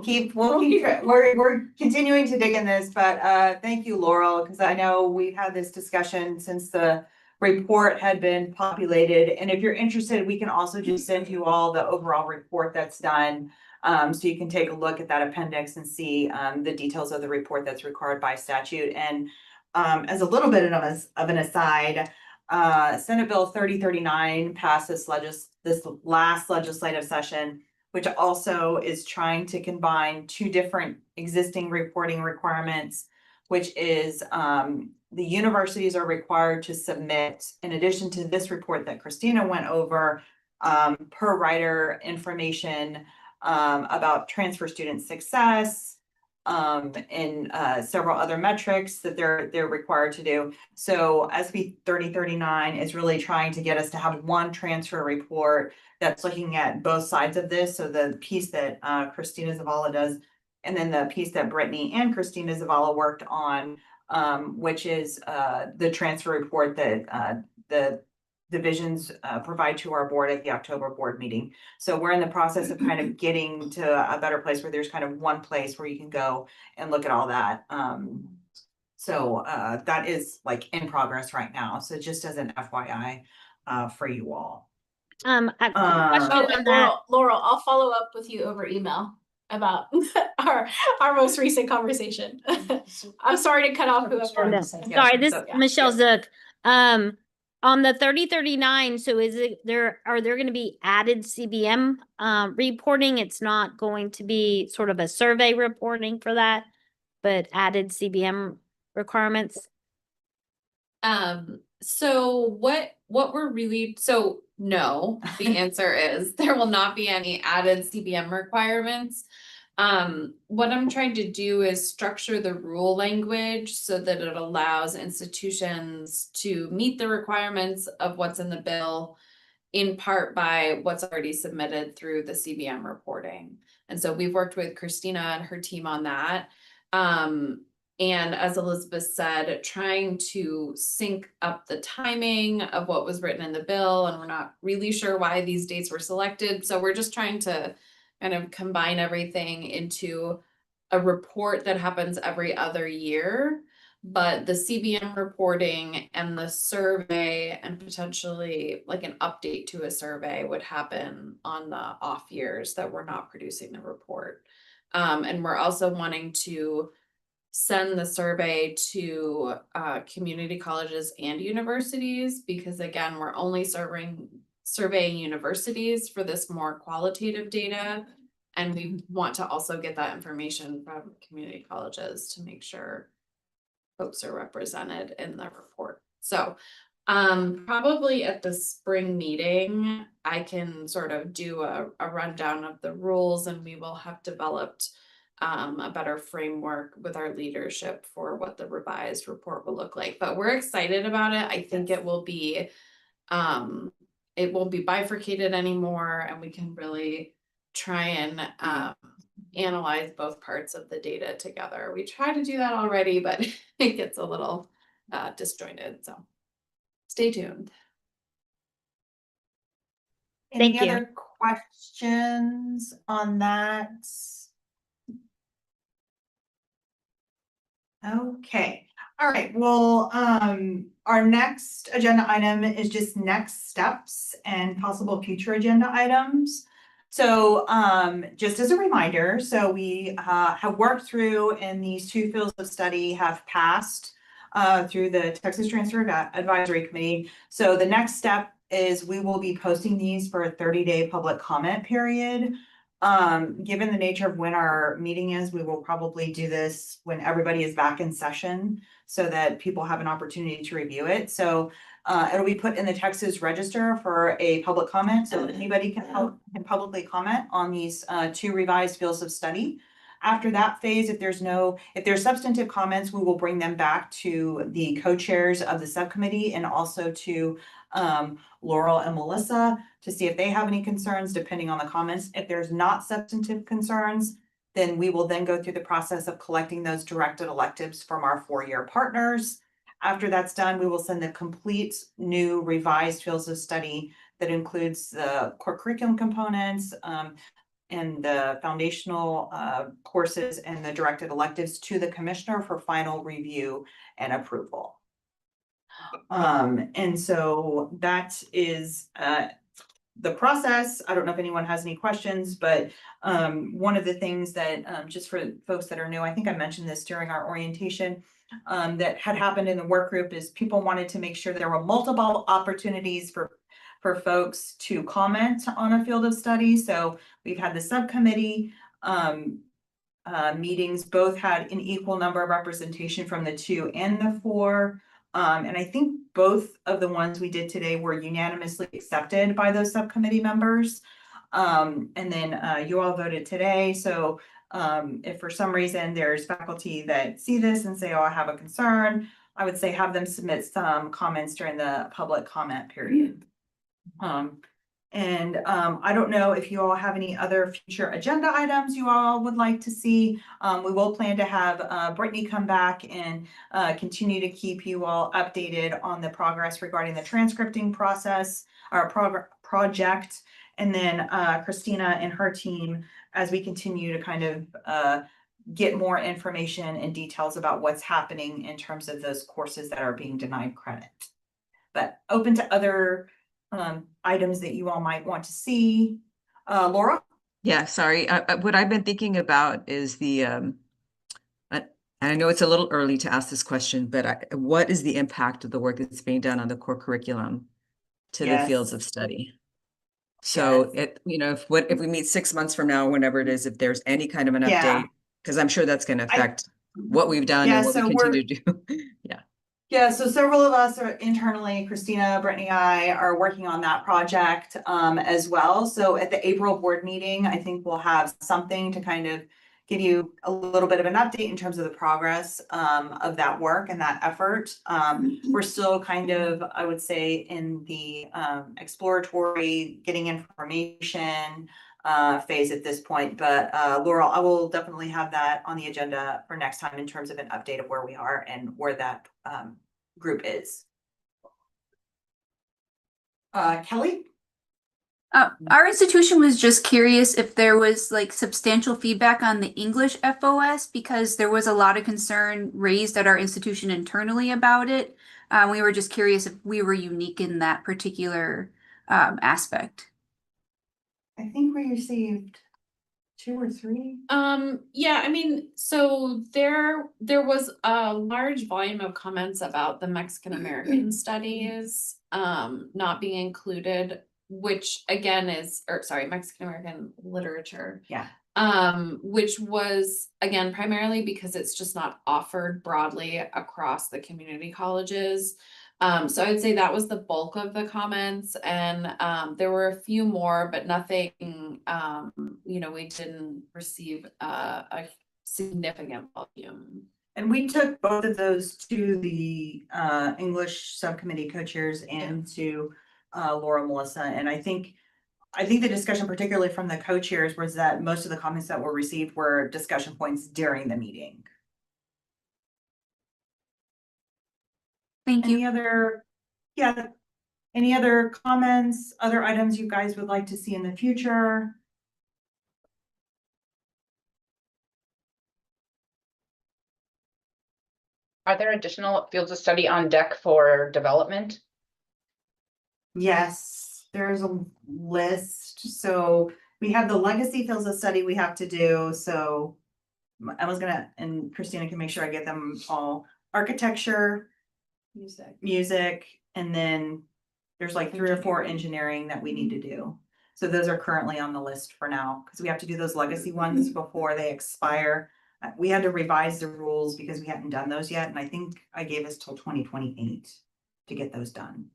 continuing to dig in this, but thank you, Laurel, because I know we've had this discussion since the report had been populated. And if you're interested, we can also just send you all the overall report that's done. So you can take a look at that appendix and see the details of the report that's required by statute. And as a little bit of an aside, Senate Bill 3039 passed this last legislative session, which also is trying to combine two different existing reporting requirements, which is the universities are required to submit, in addition to this report that Christina went over, per writer information about transfer student success, and several other metrics that they're required to do. So SB 3039 is really trying to get us to have one transfer report that's looking at both sides of this. So the piece that Christina Zavala does, and then the piece that Brittany and Christina Zavala worked on, which is the transfer report that the divisions provide to our board at the October board meeting. So we're in the process of kind of getting to a better place where there's kind of one place where you can go and look at all that. So that is like in progress right now. So just as an FYI for you all. Laurel, I'll follow up with you over email. about our most recent conversation. I'm sorry to cut off whoever. No, sorry, this Michelle Zook. On the 3039, so is it are there going to be added CBM reporting? It's not going to be sort of a survey reporting for that, but added CBM requirements? So what we're really, so no, the answer is there will not be any added CBM requirements. What I'm trying to do is structure the rule language so that it allows institutions to meet the requirements of what's in the bill, in part by what's already submitted through the CBM reporting. And so we've worked with Christina and her team on that. And as Elizabeth said, trying to sync up the timing of what was written in the bill, and we're not really sure why these dates were selected. So we're just trying to kind of combine everything into a report that happens every other year. But the CBM reporting and the survey and potentially like an update to a survey would happen on the off years that we're not producing the report. And we're also wanting to send the survey to community colleges and universities, because again, we're only surveying universities for this more qualitative data. And we want to also get that information from community colleges to make sure folks are represented in the report. So probably at the spring meeting, I can sort of do a rundown of the rules, and we will have developed a better framework with our leadership for what the revised report will look like. But we're excited about it. I think it won't be bifurcated anymore, and we can really try and analyze both parts of the data together. We try to do that already, but it gets a little disjointed. So stay tuned. Thank Any you. other questions on that? Okay, all right, well, our next agenda item is just next steps and possible future agenda items. So just as a reminder, so we have worked through, and these two fields of study have passed through the Texas Transfer Advisory Committee. So the next step is we will be posting these for a 30-day public comment period. Given the nature of when our meeting is, we will probably do this when everybody is back in session so that people have an opportunity to review it. So it'll be put in the Texas Register for a public comment, so that anybody can publicly comment on these two revised fields of study. After that phase, if there's substantive comments, we will bring them back to the co-chairs of the subcommittee and also to Laurel and Melissa to see if they have any concerns, depending on the comments. If there's not substantive concerns, then we will then go through the process of collecting those directed electives from our four-year partners. After that's done, we will send the complete new revised fields of study that includes the core curriculum components and the foundational courses and the directed electives to the commissioner for final review and approval. And so that is the process. I don't know if anyone has any questions, but one of the things that just for folks that are new, I think I mentioned this during our orientation, that had happened in the work group is people wanted to make sure there were multiple opportunities for folks to comment on a field of study. So we've had the subcommittee meetings, both had an equal number of representation from the 2 and the 4. And I think both of the ones we did today were unanimously accepted by those subcommittee members. And then you all voted today. So if for some reason there's faculty that see this and say, oh, I have a concern, I would say have them submit some comments during the public comment period. I don't know if you all have any other future agenda items you all would like to see. We will plan to have Brittany come back and continue to keep you all updated on the progress regarding the transcripting process, our project, and then Christina and her team as we continue to kind of get more information and details about what's happening in terms of those courses that are being denied credit. But open to other items that you all might want to see. Laura? Yeah, sorry. What I've been thinking about is and I know it's a little early to ask this question, but what is the impact of the work that's being done on the core curriculum to the fields of study? So if we meet 6 months from now, whenever it is, if there's any kind of an Yeah. update, because I'm sure that's going to affect what we've done Yeah, and what we so continue to do. Yeah. Yeah, so several of us are internally, Christina, Brittany, I are working on that project as well. So at the April board meeting, I think we'll have something to kind of give you a little bit of an update in terms of the progress of that work and that effort. We're still kind of, I would say, in the exploratory, getting information phase at this point. But Laurel, I will definitely have that on the agenda for next time in terms of an update of where we are and where that group is. Kelly? Our institution was just curious if there was like substantial feedback on the English FOS, because there was a lot of concern raised at our institution internally about it. We were just curious if we were unique in that particular aspect. I think we received 2 or 3. Yeah, I mean, so there was a large volume of comments about the Mexican American studies not being included, which again Mexican American literature. Yeah. Which was again primarily because it's just not offered broadly across the community colleges. So I would say that was the bulk of the comments, and there were a few more, but nothing, we didn't receive a significant volume. And we took both of those to the English subcommittee co-chairs and to Laura, Melissa, and I think the discussion, particularly from the co-chairs, was that most of the comments that were received were discussion points during the meeting. Thank you. Any other comments, other items you guys would like to see in the future? Are there additional fields of study on deck for development? Yes, there's a list. So we have the legacy fields of study we have to do. So and Christina can make sure I get them all. Architecture, music, and then there's like 3 or 4 engineering that we need to do. So those are currently on the list for now because we have to do those legacy ones before they expire. We had to revise the rules because we hadn't done those yet, and I think I gave us till 2028 to get those done.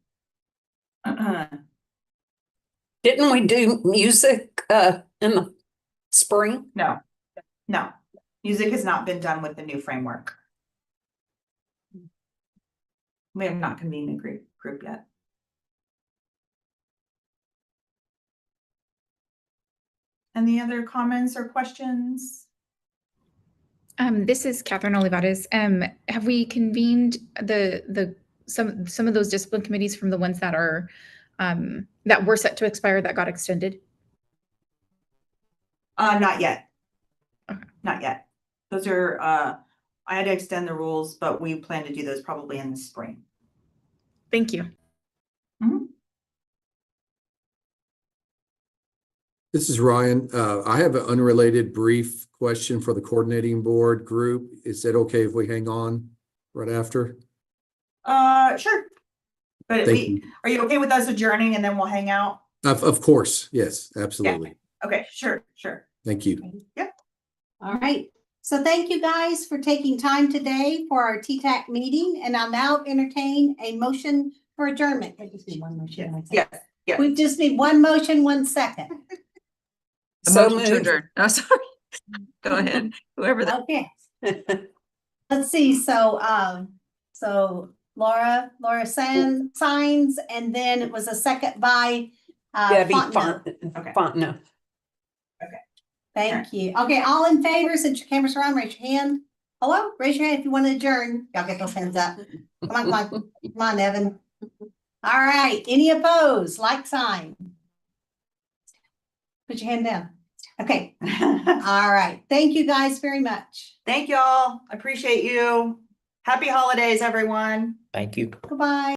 Didn't we do music in the spring? No. Music has not been done with the new framework. We have not convened a group yet. Any other comments or questions? This is Catherine Olivares. Have we convened some of those discipline committees from the ones that are that were set to expire that got extended? Not yet. Okay. Not yet. Those are I had to extend the rules, but we plan to do those probably in the spring. Thank you. This is Ryan. I have an unrelated brief question for the coordinating board group. Is it okay if we hang on right after? Sure. But are you okay with us adjourning and then we'll hang out? Of course. Yes, absolutely. Yeah. Okay, sure. Thank you. Yep. All right. So thank you guys for taking time today for our TTAC meeting, and I'll now entertain a motion for adjournment. I just need one motion. Yes. We just need one motion, 1 second. Motion to adjourn. Oh, sorry. Go ahead. Whoever that. Okay. Let's see. So Laura signs, and then it was a second by Debbie Fontenot. Fontenot. Thank you. Okay, all in favor, since your camera's on, raise your hand. Hello, raise your hand if you want to adjourn. Y'all get those hands up. Come on, Evan. All right, any opposed, like sign. Put your hand down. Okay. All right. Thank you guys very much. Thank y'all. I appreciate you. Happy holidays, everyone. Thank you. Goodbye.